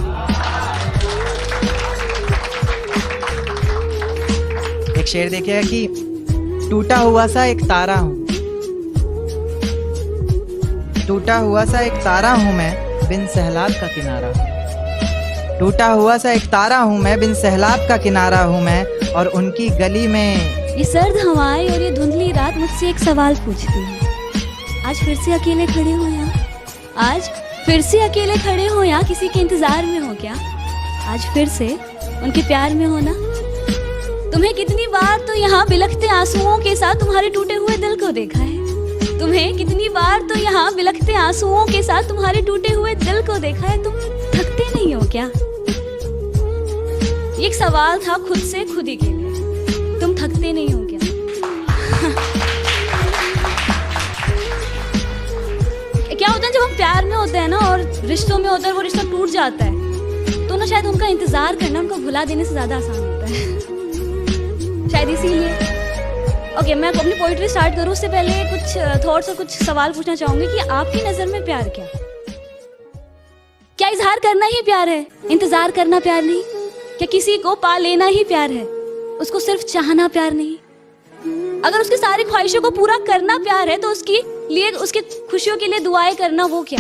एक शेर देखिएगा कि टूटा हुआ सा एक तारा हूं, टूटा हुआ सा एक तारा हूं मैं बिन सहलाब का किनारा, टूटा हुआ सा एक तारा हूं मैं बिन सहलाब का किनारा हूं मैं, और उनकी गली में ये सर्द हवाएं और ये धुंधली रात मुझसे एक सवाल पूछती है, आज फिर से अकेले खड़े हो यहाँ, आज फिर से अकेले खड़े हो यहाँ, किसी के इंतजार में हो क्या, आज फिर से उनके प्यार में हो ना। तुम्हें कितनी बार तो यहाँ बिलखते आंसुओं के साथ तुम्हारे टूटे हुए दिल को देखा है, तुम्हें कितनी बार तो यहाँ बिलखते आंसुओं के साथ तुम्हारे टूटे हुए दिल को देखा है, तुम थकते नहीं हो क्या। एक सवाल था खुद से खुद ही के लिए, तुम थकते नहीं हो क्या। क्या होता है जब हम प्यार में होते हैं ना और रिश्तों में होते हैं, वो रिश्ता टूट जाता है तो ना शायद उनका इंतजार करना उनको भुला देने से ज्यादा आसान होता है, शायद इसीलिए। ओके, मैं अपनी पोइट्री स्टार्ट करूँ उससे पहले कुछ थॉट्स और कुछ सवाल पूछना चाहूंगी कि आपकी नजर में प्यार क्या इजहार करना ही प्यार है, इंतजार करना प्यार नहीं। क्या किसी को पा लेना ही प्यार है, उसको सिर्फ चाहना प्यार नहीं। अगर उसकी सारी ख्वाहिशों को पूरा करना प्यार है तो उसकी लिए उसकी खुशियों के लिए दुआएं करना वो क्या।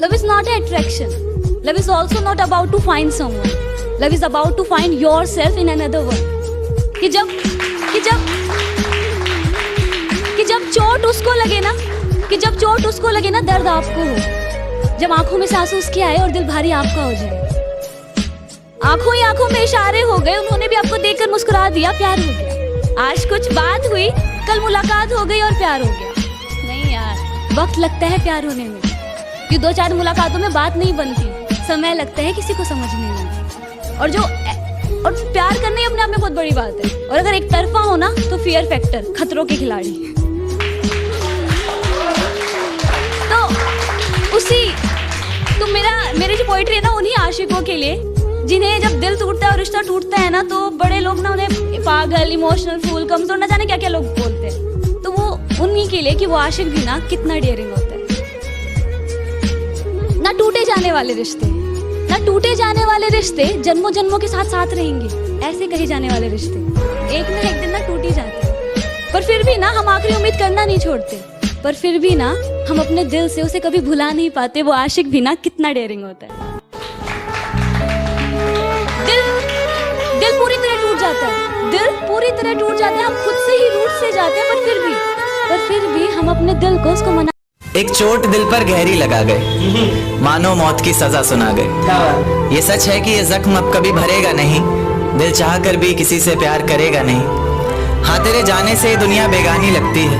Love is not an attraction. Love is also not about to find someone. Love is about to find yourself in another one. कि जब चोट उसको लगे ना, कि जब चोट उसको लगे ना दर्द आपको हो, जब आंखों में से आंसू उसके आए और दिल भारी आपका हो जाए। आंखों ही आंखों में इशारे हो गए, उन्होंने भी आपको देखकर मुस्कुरा दिया, प्यार हो गया। आज कुछ बात हुई, कल मुलाकात हो गई और प्यार हो गया। नहीं यार, वक्त लगता है प्यार होने में, कि 2-4 मुलाकातों में बात नहीं बनती, समय लगता है किसी को समझने में। और जो और प्यार करना ही अपने आप में बहुत बड़ी बात है। और अगर एक तरफा हो ना तो फियर फैक्टर, खतरों के खिलाड़ी। तो मेरी जो पोइट्री है ना, उन्हीं आशिकों के लिए जिन्हें जब दिल टूटता है और रिश्ता टूटता है ना, तो बड़े लोग ना उन्हें पागल, इमोशनल, फूल, कमजोर, ना जाने क्या क्या लोग बोलते हैं। तो वो उन्हीं के लिए कि वो आशिक भी ना कितना डेयरिंग होता है। ना टूटे जाने वाले रिश्ते जन्मों जन्मों के साथ साथ रहेंगे, ऐसे कहे जाने वाले रिश्ते एक ना एक दिन ना टूट ही जाते हैं। पर फिर भी ना हम आखिरी उम्मीद करना नहीं छोड़ते। पर फिर भी ना हम अपने दिल से उसे कभी भुला नहीं पाते। वो आशिक भी ना कितना डेयरिंग होता है। दिल पूरी तरह टूट जाता है, हम खुद से ही रूठ से जाते हैं। पर फिर भी हम अपने दिल को उसको मना। एक चोट दिल पर गहरी लगा गए, मानो मौत की सजा सुना गए। ये सच है कि ये जख्म अब कभी भरेगा नहीं, दिल चाह कर भी किसी से प्यार करेगा नहीं। हाँ, तेरे जाने से दुनिया बेगानी लगती है,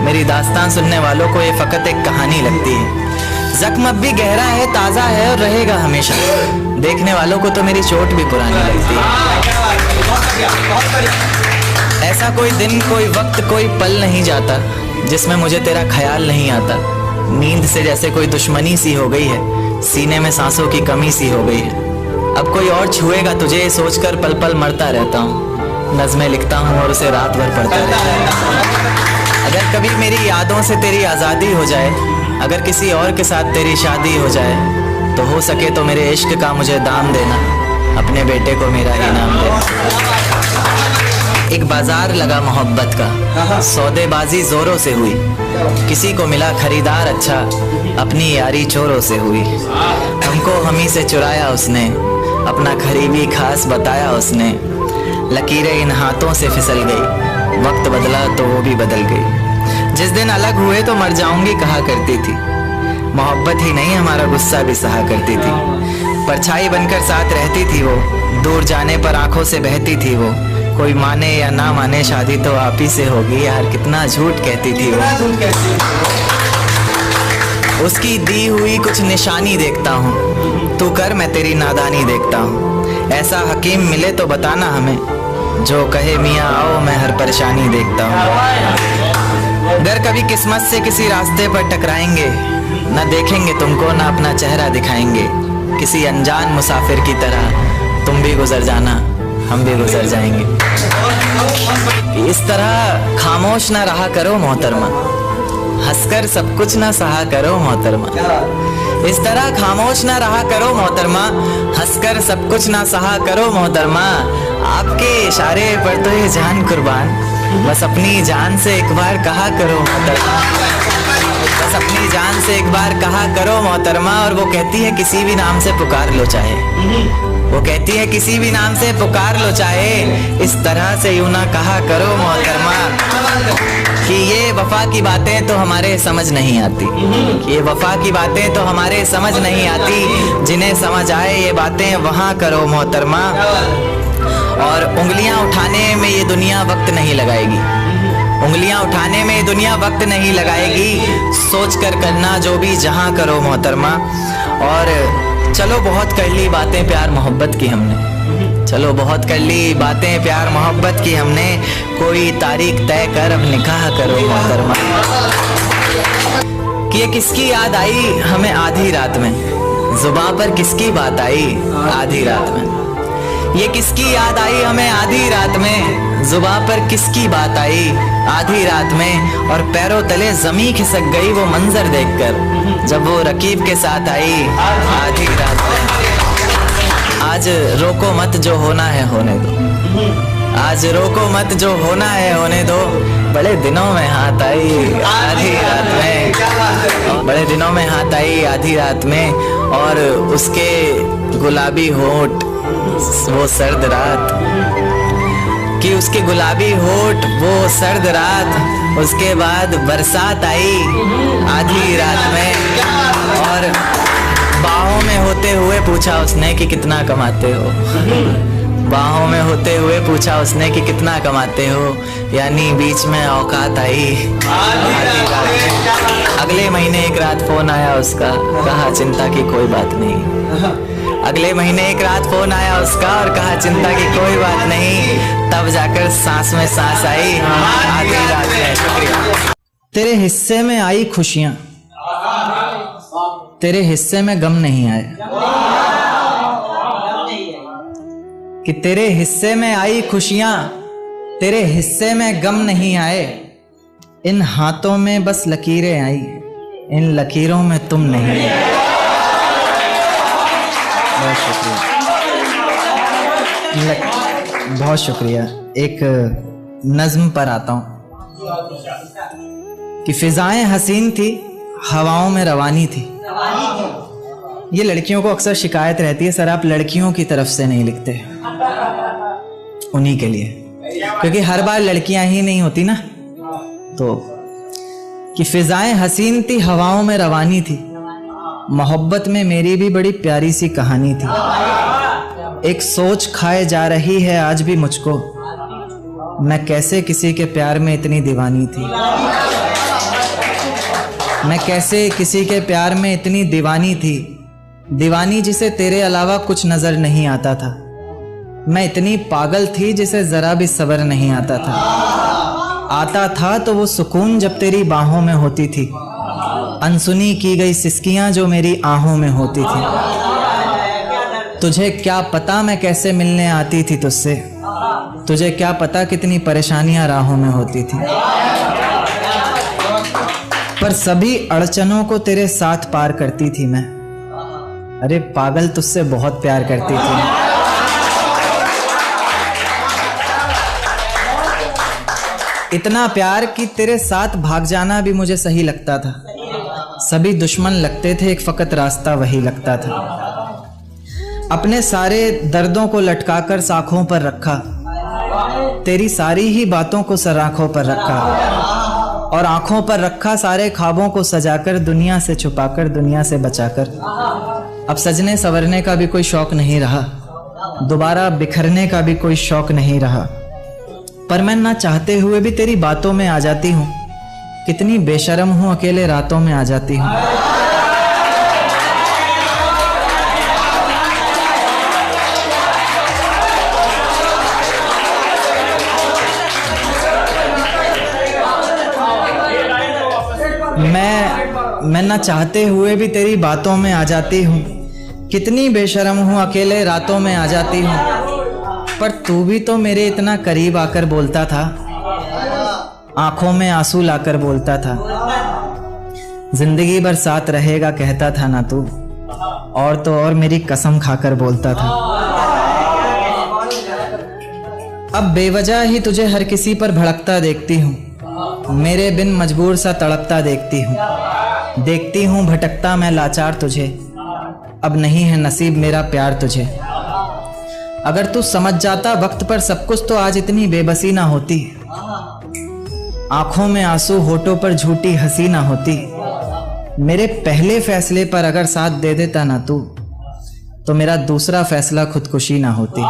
मेरी दास्तान सुनने वालों को ये फकत एक कहानी लगती है। जख्म अब भी गहरा है, ताजा है और रहेगा हमेशा, देखने वालों को तो मेरी चोट भी पुरानी लगती है। ऐसा कोई दिन, कोई वक्त, कोई पल नहीं जाता जिसमें मुझे तेरा ख्याल नहीं आता। नींद से जैसे कोई दुश्मनी सी हो गई है, सीने में सांसों की कमी सी हो गई है। अब कोई और छुएगा तुझे सोचकर पल पल मरता रहता हूँ। नज़्में लिखता हूँ और उसे रात भर पढ़ता रहता हूँ। अगर कभी मेरी यादों से तेरी आज़ादी हो जाए, अगर किसी और के साथ तेरी शादी हो जाए, तो हो सके तो मेरे इश्क का मुझे दाम देना, अपने बेटे को मेरा इनाम देना। एक बाजार लगा मोहब्बत का, सौदेबाजी जोरों से हुई, किसी को मिला खरीदार अच्छा, अपनी यारी चोरों से हुई। हमको हमी से चुराया उसने, अपना करीबी खास बताया उसने। लकीरें इन हाथों से फिसल गई, वक्त बदला तो वो भी बदल गई। जिस दिन अलग हुए तो मर जाऊंगी कहा करती थी, मोहब्बत ही नहीं हमारा गुस्सा भी सहा करती थी। परछाई बनकर साथ रहती थी वो, दूर जाने पर आंखों से बहती थी वो। कोई माने या ना माने शादी तो आप ही से होगी, यार कितना झूठ कहती थी वो। उसकी दी हुई कुछ निशानी देखता हूँ, तू कर मैं तेरी नादानी देखता हूँ। ऐसा हकीम मिले तो बताना हमें, जो कहे मियाँ आओ मैं हर परेशानी देखता हूँ। अगर कभी किस्मत से किसी रास्ते पर टकराएंगे, न देखेंगे तुमको न अपना चेहरा दिखाएंगे। किसी अनजान मुसाफिर की तरह तुम भी गुजर जाना, हम भी गुजर जाएंगे। इस तरह खामोश ना रहा करो मोहतरमा, हंसकर सब कुछ ना सहा करो मोहतरमा। इस तरह खामोश ना रहा करो मोहतरमा, हंसकर सब कुछ ना सहा करो मोहतरमा। आपके इशारे पर तो ये जान कुर्बान, बस अपनी जान से एक बार कहा करो मोहतरमा, बस अपनी जान से एक बार कहा करो मोहतरमा। और वो कहती है किसी भी नाम से पुकार लो चाहे, वो कहती है किसी भी नाम से पुकार लो चाहे, इस तरह से यूं ना कहा करो मोहतरमा कि ये वफा की बातें तो हमारे समझ नहीं आती, ये वफा की बातें तो हमारे समझ नहीं आती। जिन्हें समझ आए ये बातें वहाँ करो मोहतरमा। और उंगलियां उठाने में ये दुनिया वक्त नहीं लगाएगी, उंगलियां उठाने में ये दुनिया वक्त नहीं लगाएगी। सोच कर करना जो भी जहाँ करो मोहतरमा। और चलो बहुत कर ली बातें प्यार मोहब्बत की हमने, चलो बहुत कर ली बातें प्यार मोहब्बत की हमने। कोई तारीख तय कर अब निकाह करो मोहतरमा। कि ये किसकी याद आई हमें आधी रात में, जुबान पर किसकी बात आई आधी रात में। ये किसकी याद आई हमें आधी रात में, जुबान पर किसकी बात आई आधी रात में। और पैरों तले जमी खिसक गई वो मंजर देखकर, जब वो रकीब के साथ आई आधी रात में। आज रोको मत जो होना है होने दो, आज रोको मत जो होना है होने दो। बड़े दिनों में हाथ आई आधी रात में, बड़े दिनों में हाथ आई आधी रात में। और उसके गुलाबी होंठ वो सर्द रात, कि उसके गुलाबी होठ वो सर्द रात। उसके बाद बरसात आई आधी रात में। और बाहों में होते हुए पूछा उसने कि कितना कमाते हो, बाहों में होते हुए पूछा उसने कि कितना कमाते हो। यानी बीच में औकात आई आधी रात में। अगले महीने एक रात फोन आया उसका, कहा चिंता की कोई बात नहीं। अगले महीने एक रात फोन आया उसका और कहा चिंता की कोई बात नहीं, तब जाकर सांस में सांस आई आधी रात में। शुक्रिया। तेरे हिस्से में आई खुशियां, तेरे हिस्से में गम नहीं आए। कि तेरे हिस्से में आई खुशियां, तेरे हिस्से में गम नहीं आए। इन हाथों में बस लकीरें आई, इन लकीरों में तुम नहीं आए। बहुत शुक्रिया, बहुत शुक्रिया। एक नज्म पर आता हूं कि फिजाएं हसीन थी, हवाओं में रवानी थी। ये लड़कियों को अक्सर शिकायत रहती है, सर आप लड़कियों की तरफ से नहीं लिखते। उन्हीं के लिए, क्योंकि हर बार लड़कियां ही नहीं होती ना। तो कि फिजाएं हसीन थी, हवाओं में रवानी थी, मोहब्बत में मेरी भी बड़ी प्यारी सी कहानी थी। एक सोच खाए जा रही है आज भी मुझको, मैं कैसे किसी के प्यार में इतनी दीवानी थी। मैं कैसे किसी के प्यार में इतनी दीवानी थी, दीवानी जिसे तेरे अलावा कुछ नजर नहीं आता था। मैं इतनी पागल थी जिसे जरा भी सब्र नहीं आता था। आता था तो वो सुकून जब तेरी बाहों में होती थी, अनसुनी की गई सिसकियां जो मेरी आहों में होती थी। तुझे क्या पता मैं कैसे मिलने आती थी तुझसे, तुझे क्या पता कितनी परेशानियां राहों में होती थी। पर सभी अड़चनों को तेरे साथ पार करती थी मैं। अरे पागल, तुझसे बहुत प्यार करती थी। इतना प्यार कि तेरे साथ भाग जाना भी मुझे सही लगता था। सभी दुश्मन लगते थे, एक फकत रास्ता वही लगता था। अपने सारे दर्दों को लटकाकर साखों पर रखा, तेरी सारी ही बातों को सराखों पर रखा, और आंखों पर रखा सारे ख्वाबों को सजाकर, दुनिया से छुपाकर, दुनिया से बचाकर। अब सजने संवरने का भी कोई शौक नहीं रहा, दोबारा बिखरने का भी कोई शौक नहीं रहा। पर मैं ना चाहते हुए भी तेरी बातों में आ जाती हूँ। कितनी बेशर्म हूँ, अकेले रातों में आ जाती हूँ। मैं ना चाहते हुए भी तेरी बातों में आ जाती हूँ। कितनी बेशर्म हूँ, अकेले रातों में आ जाती हूँ। पर तू भी तो मेरे इतना करीब आकर बोलता था, आंखों में आंसू लाकर बोलता था। जिंदगी भर साथ रहेगा कहता था ना तू, और तो और मेरी कसम खाकर बोलता था। अब बेवजह ही तुझे हर किसी पर भड़कता देखती हूँ, मेरे बिन मजबूर सा तड़पता देखती हूँ भटकता मैं लाचार तुझे। अब नहीं है नसीब मेरा प्यार तुझे। अगर तू समझ जाता वक्त पर सब कुछ तो आज इतनी बेबसी ना होती। आंखों में आंसू, होठों पर झूठी हंसी ना होती। मेरे पहले फैसले पर अगर साथ दे देता ना तू, तो मेरा दूसरा फैसला खुदकुशी ना होती।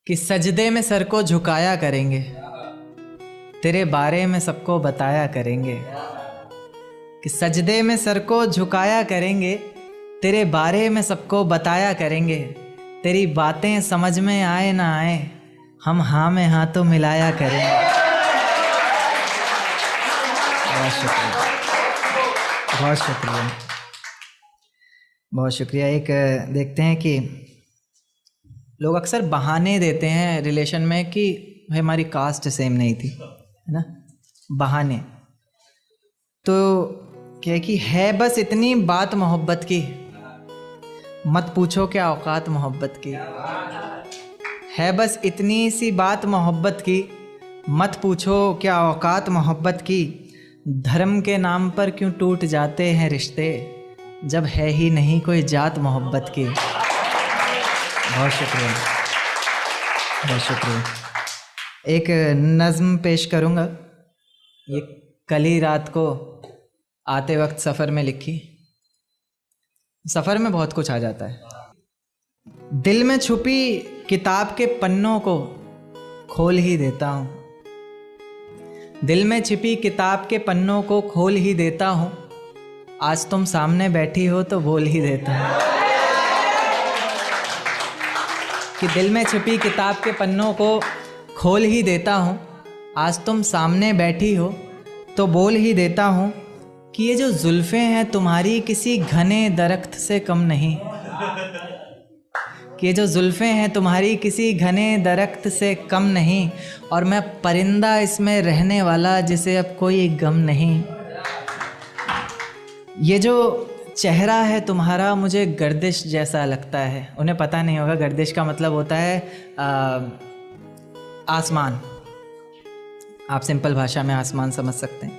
कि सजदे में सर को झुकाया करेंगे, तेरे बारे में सबको बताया करेंगे। कि सजदे में सर को झुकाया करेंगे, तेरे बारे में सबको बताया करेंगे। तेरी बातें समझ में आए ना आए, हम हाँ में हाँ तो मिलाया करेंगे। बहुत शुक्रिया, बहुत शुक्रिया, बहुत शुक्रिया। एक देखते हैं कि लोग अक्सर बहाने देते हैं रिलेशन में कि भाई हमारी कास्ट सेम नहीं थी, है ना, बहाने। तो क्या कि है बस इतनी बात मोहब्बत की, मत पूछो क्या औकात मोहब्बत की। है बस इतनी सी बात मोहब्बत की, मत पूछो क्या औकात मोहब्बत की। धर्म के नाम पर क्यों टूट जाते हैं रिश्ते, जब है ही नहीं कोई जात मोहब्बत की। बहुत शुक्रिया, बहुत शुक्रिया। एक नज़्म पेश करूँगा, ये कल ही रात को आते वक्त सफ़र में लिखी। सफ़र में बहुत कुछ आ जाता है। दिल में छुपी किताब के पन्नों को खोल ही देता हूँ, दिल में छिपी किताब के पन्नों को खोल ही देता हूँ, आज तुम सामने बैठी हो तो बोल ही देता हूँ। कि दिल में छिपी किताब के पन्नों को खोल ही देता हूँ, आज तुम सामने बैठी हो तो बोल ही देता हूँ कि ये जो जुल्फ़ें हैं तुम्हारी किसी घने दरख्त से कम नहीं, कि ये जो जुल्फ़ें हैं तुम्हारी किसी घने दरख्त से कम नहीं, और मैं परिंदा इसमें रहने वाला जिसे अब कोई गम नहीं। ये जो चेहरा है तुम्हारा मुझे गर्दिश जैसा लगता है। उन्हें पता नहीं होगा, गर्दिश का मतलब होता है आसमान। आप सिंपल भाषा में आसमान समझ सकते हैं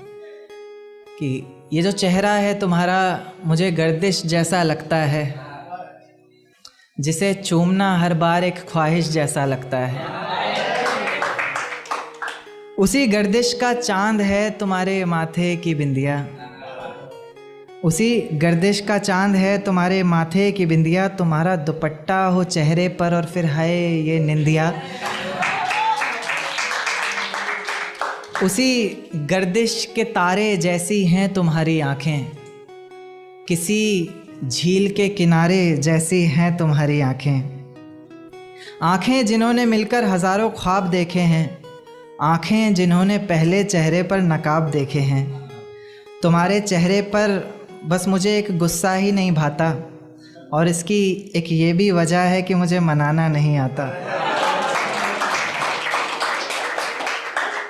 कि ये जो चेहरा है तुम्हारा मुझे गर्दिश जैसा लगता है, जिसे चूमना हर बार एक ख्वाहिश जैसा लगता है। उसी गर्दिश का चांद है तुम्हारे माथे की बिंदिया, उसी गर्दिश का चांद है तुम्हारे माथे की बिंदिया, तुम्हारा दुपट्टा हो चेहरे पर और फिर हाय ये निंदिया। उसी गर्दिश के तारे जैसी हैं तुम्हारी आँखें, किसी झील के किनारे जैसी हैं तुम्हारी आँखें। आँखें जिन्होंने मिलकर हज़ारों ख्वाब देखे हैं, आँखें जिन्होंने पहले चेहरे पर नकाब देखे हैं। तुम्हारे चेहरे पर बस मुझे एक गुस्सा ही नहीं भाता, और इसकी एक ये भी वजह है कि मुझे मनाना नहीं आता।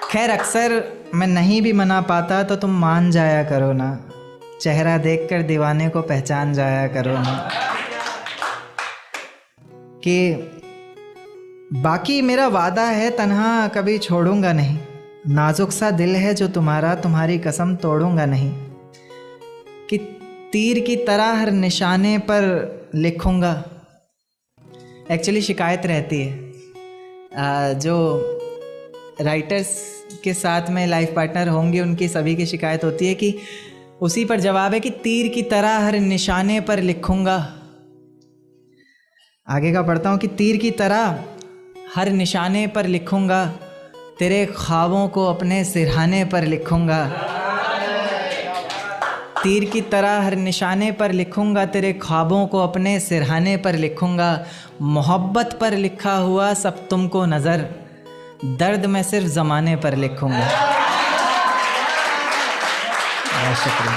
खैर अक्सर मैं नहीं भी मना पाता तो तुम मान जाया करो ना, चेहरा देखकर दीवाने को पहचान जाया करो ना। कि बाकी मेरा वादा है तन्हा कभी छोड़ूंगा नहीं, नाजुक सा दिल है जो तुम्हारा तुम्हारी कसम तोड़ूंगा नहीं। कि तीर की तरह हर निशाने पर लिखूंगा। एक्चुअली शिकायत रहती है, जो राइटर्स के साथ में लाइफ पार्टनर होंगे उनकी सभी की शिकायत होती है कि उसी पर जवाब है कि तीर की तरह हर निशाने पर लिखूंगा। आगे का पढ़ता हूँ कि तीर की तरह हर निशाने पर लिखूंगा, तेरे ख्वाबों को अपने सिरहाने पर लिखूंगा। तीर की तरह हर निशाने पर लिखूंगा, तेरे ख्वाबों को अपने सिरहाने पर लिखूंगा। मोहब्बत पर लिखा हुआ सब तुमको नज़र, दर्द मैं सिर्फ ज़माने पर लिखूंगा। बहुत शुक्रिया,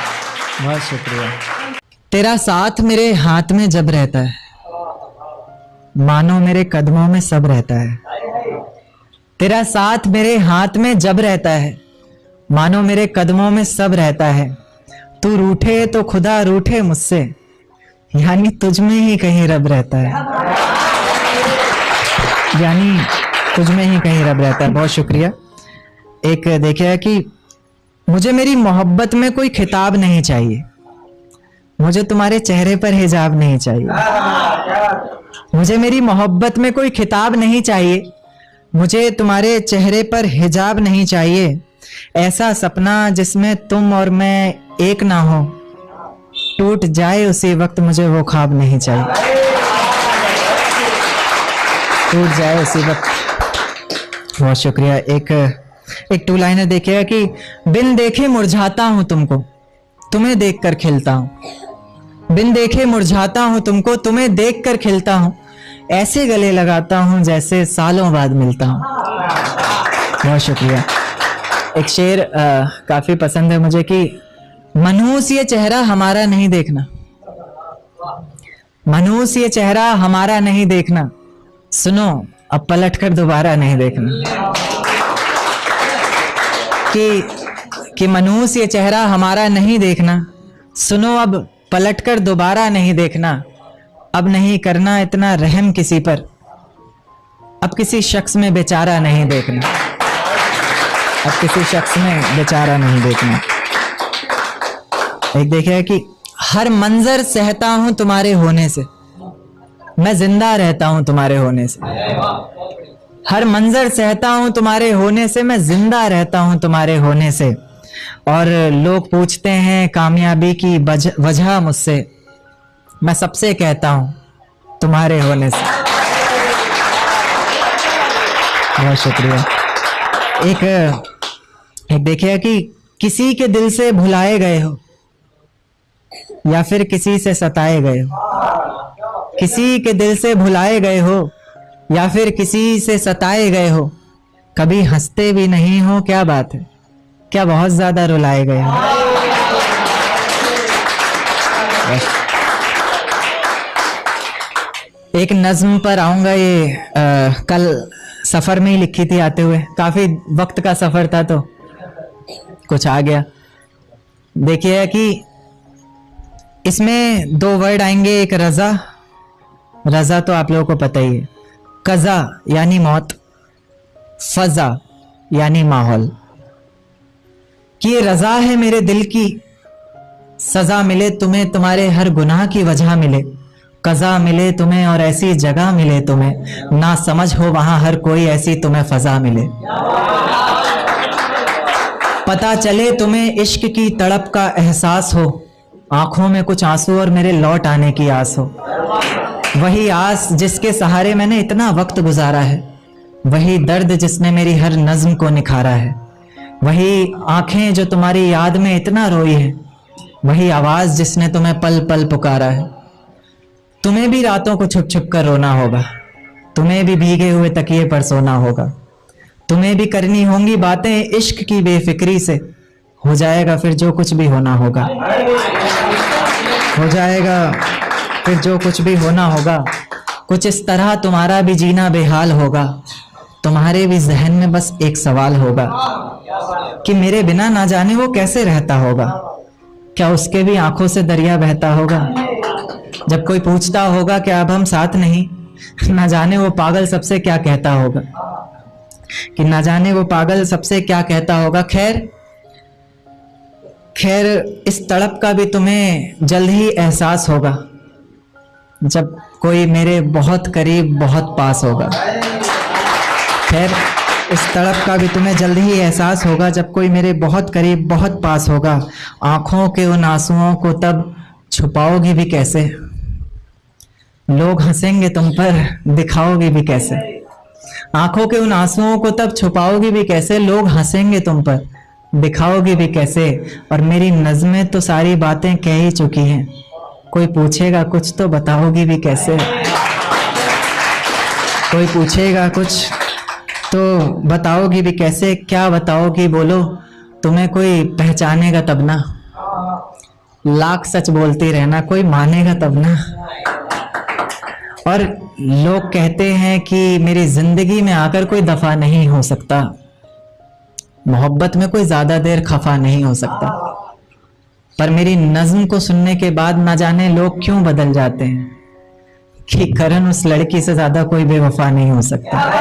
बहुत शुक्रिया। तेरा साथ मेरे हाथ में जब रहता है, मानो मेरे कदमों में सब रहता है। तेरा साथ मेरे हाथ में जब रहता है, मानो मेरे कदमों में सब रहता है। तू रूठे तो खुदा रूठे मुझसे, यानी तुझ में ही कहीं रब रहता है, यानी तुझ में ही कहीं रब रहता है। बहुत शुक्रिया। एक देखिए कि मुझे मेरी मोहब्बत में कोई खिताब नहीं चाहिए, मुझे तुम्हारे चेहरे पर हिजाब नहीं चाहिए। मुझे मेरी मोहब्बत में कोई खिताब नहीं चाहिए, मुझे तुम्हारे चेहरे पर हिजाब नहीं चाहिए। ऐसा सपना जिसमें तुम और मैं एक ना हो, टूट जाए उसी वक्त मुझे वो ख्वाब नहीं चाहिए, टूट जाए उसी वक्त। बहुत शुक्रिया। एक टू लाइनर देखिएगा कि बिन देखे मुरझाता हूँ तुमको, तुम्हें देखकर खिलता हूँ। बिन देखे मुरझाता हूँ तुमको, तुम्हें देखकर खिलता हूँ। ऐसे गले लगाता हूँ जैसे सालों बाद मिलता हूँ। बहुत शुक्रिया। एक शेर काफ़ी पसंद है मुझे कि मनहूस ये चेहरा हमारा नहीं देखना, मनहूस ये चेहरा हमारा नहीं देखना, सुनो अब पलट कर दोबारा नहीं देखना। कि मनहूस ये चेहरा हमारा नहीं देखना, सुनो अब पलट कर दोबारा नहीं देखना। अब नहीं करना इतना रहम किसी पर, अब किसी शख्स में बेचारा नहीं देखना, अब किसी शख्स में बेचारा नहीं देखना। एक देखिए कि हर मंजर सहता हूं तुम्हारे होने से, मैं जिंदा रहता हूं तुम्हारे होने से। हर मंजर सहता हूं तुम्हारे होने से, मैं जिंदा रहता हूं तुम्हारे होने से। और लोग पूछते हैं कामयाबी की वजह मुझसे, मैं सबसे कहता हूं तुम्हारे होने से। बहुत शुक्रिया। एक देखिए कि किसी के दिल से भुलाए गए हो या फिर किसी से सताए गए हो, किसी के दिल से भुलाए गए हो या फिर किसी से सताए गए हो, कभी हंसते भी नहीं हो, क्या बात है, क्या बहुत ज्यादा रुलाए गए हो। एक नज्म पर आऊंगा, ये कल सफर में ही लिखी थी आते हुए, काफी वक्त का सफर था तो कुछ आ गया। देखिए कि इसमें दो वर्ड आएंगे, एक रजा, रजा तो आप लोगों को पता ही है, कजा यानी मौत, फजा यानी माहौल, कि ये रजा है मेरे दिल की, सजा मिले तुम्हें तुम्हारे हर गुनाह की वजह मिले, कजा मिले तुम्हें और ऐसी जगह मिले तुम्हें, ना समझ हो वहां हर कोई ऐसी तुम्हें फजा मिले। पता चले तुम्हें इश्क की तड़प का एहसास हो, आंखों में कुछ आंसू और मेरे लौट आने की आस हो, वही आस जिसके सहारे मैंने इतना वक्त गुजारा है, वही दर्द जिसने मेरी हर नज्म को निखारा है, वही आंखें जो तुम्हारी याद में इतना रोई है, वही आवाज जिसने तुम्हें पल पल पुकारा है। तुम्हें भी रातों को छुप छुप कर रोना होगा, तुम्हें भी भीगे हुए तकिए पर सोना होगा, तुम्हें भी करनी होंगी बातें इश्क की बेफिक्री से, हो जाएगा फिर जो कुछ भी होना होगा, हो जाएगा फिर जो कुछ भी होना होगा। कुछ इस तरह तुम्हारा भी जीना बेहाल होगा, तुम्हारे भी जहन में बस एक सवाल होगा कि मेरे बिना ना जाने वो कैसे रहता होगा, क्या उसके भी आंखों से दरिया बहता होगा। जब कोई पूछता होगा कि अब हम साथ नहीं, ना जाने वो पागल सबसे क्या कहता होगा, कि ना जाने वो पागल सबसे क्या कहता होगा। खैर खैर इस तड़प का भी तुम्हें जल्द ही एहसास होगा, जब कोई मेरे बहुत करीब बहुत पास होगा। खैर इस तड़प का भी तुम्हें जल्द ही एहसास होगा, जब कोई मेरे बहुत करीब बहुत पास होगा। आंखों के उन आंसुओं को तब छुपाओगी भी कैसे, लोग हंसेंगे तुम पर दिखाओगी भी कैसे। आंखों के उन आंसुओं को तब छुपाओगी भी कैसे, लोग हंसेंगे तुम पर दिखाओगी भी कैसे। और मेरी नज़में तो सारी बातें कह ही चुकी हैं, कोई पूछेगा कुछ तो बताओगी भी कैसे। कोई पूछेगा कुछ तो बताओगी भी कैसे, क्या बताओगी बोलो, तुम्हें कोई पहचानेगा तब ना, लाख सच बोलती रहना कोई मानेगा तब ना। और लोग कहते हैं कि मेरी जिंदगी में आकर कोई दफा नहीं हो सकता, मोहब्बत में कोई ज्यादा देर खफा नहीं हो सकता, पर मेरी नज्म को सुनने के बाद ना जाने लोग क्यों बदल जाते हैं, कि करण उस लड़की से ज्यादा कोई बेवफा नहीं हो सकता।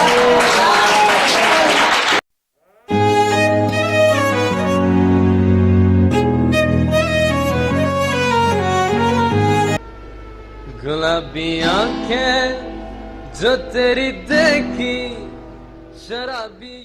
गुलाबी आंखें जो तेरी देखी शराबी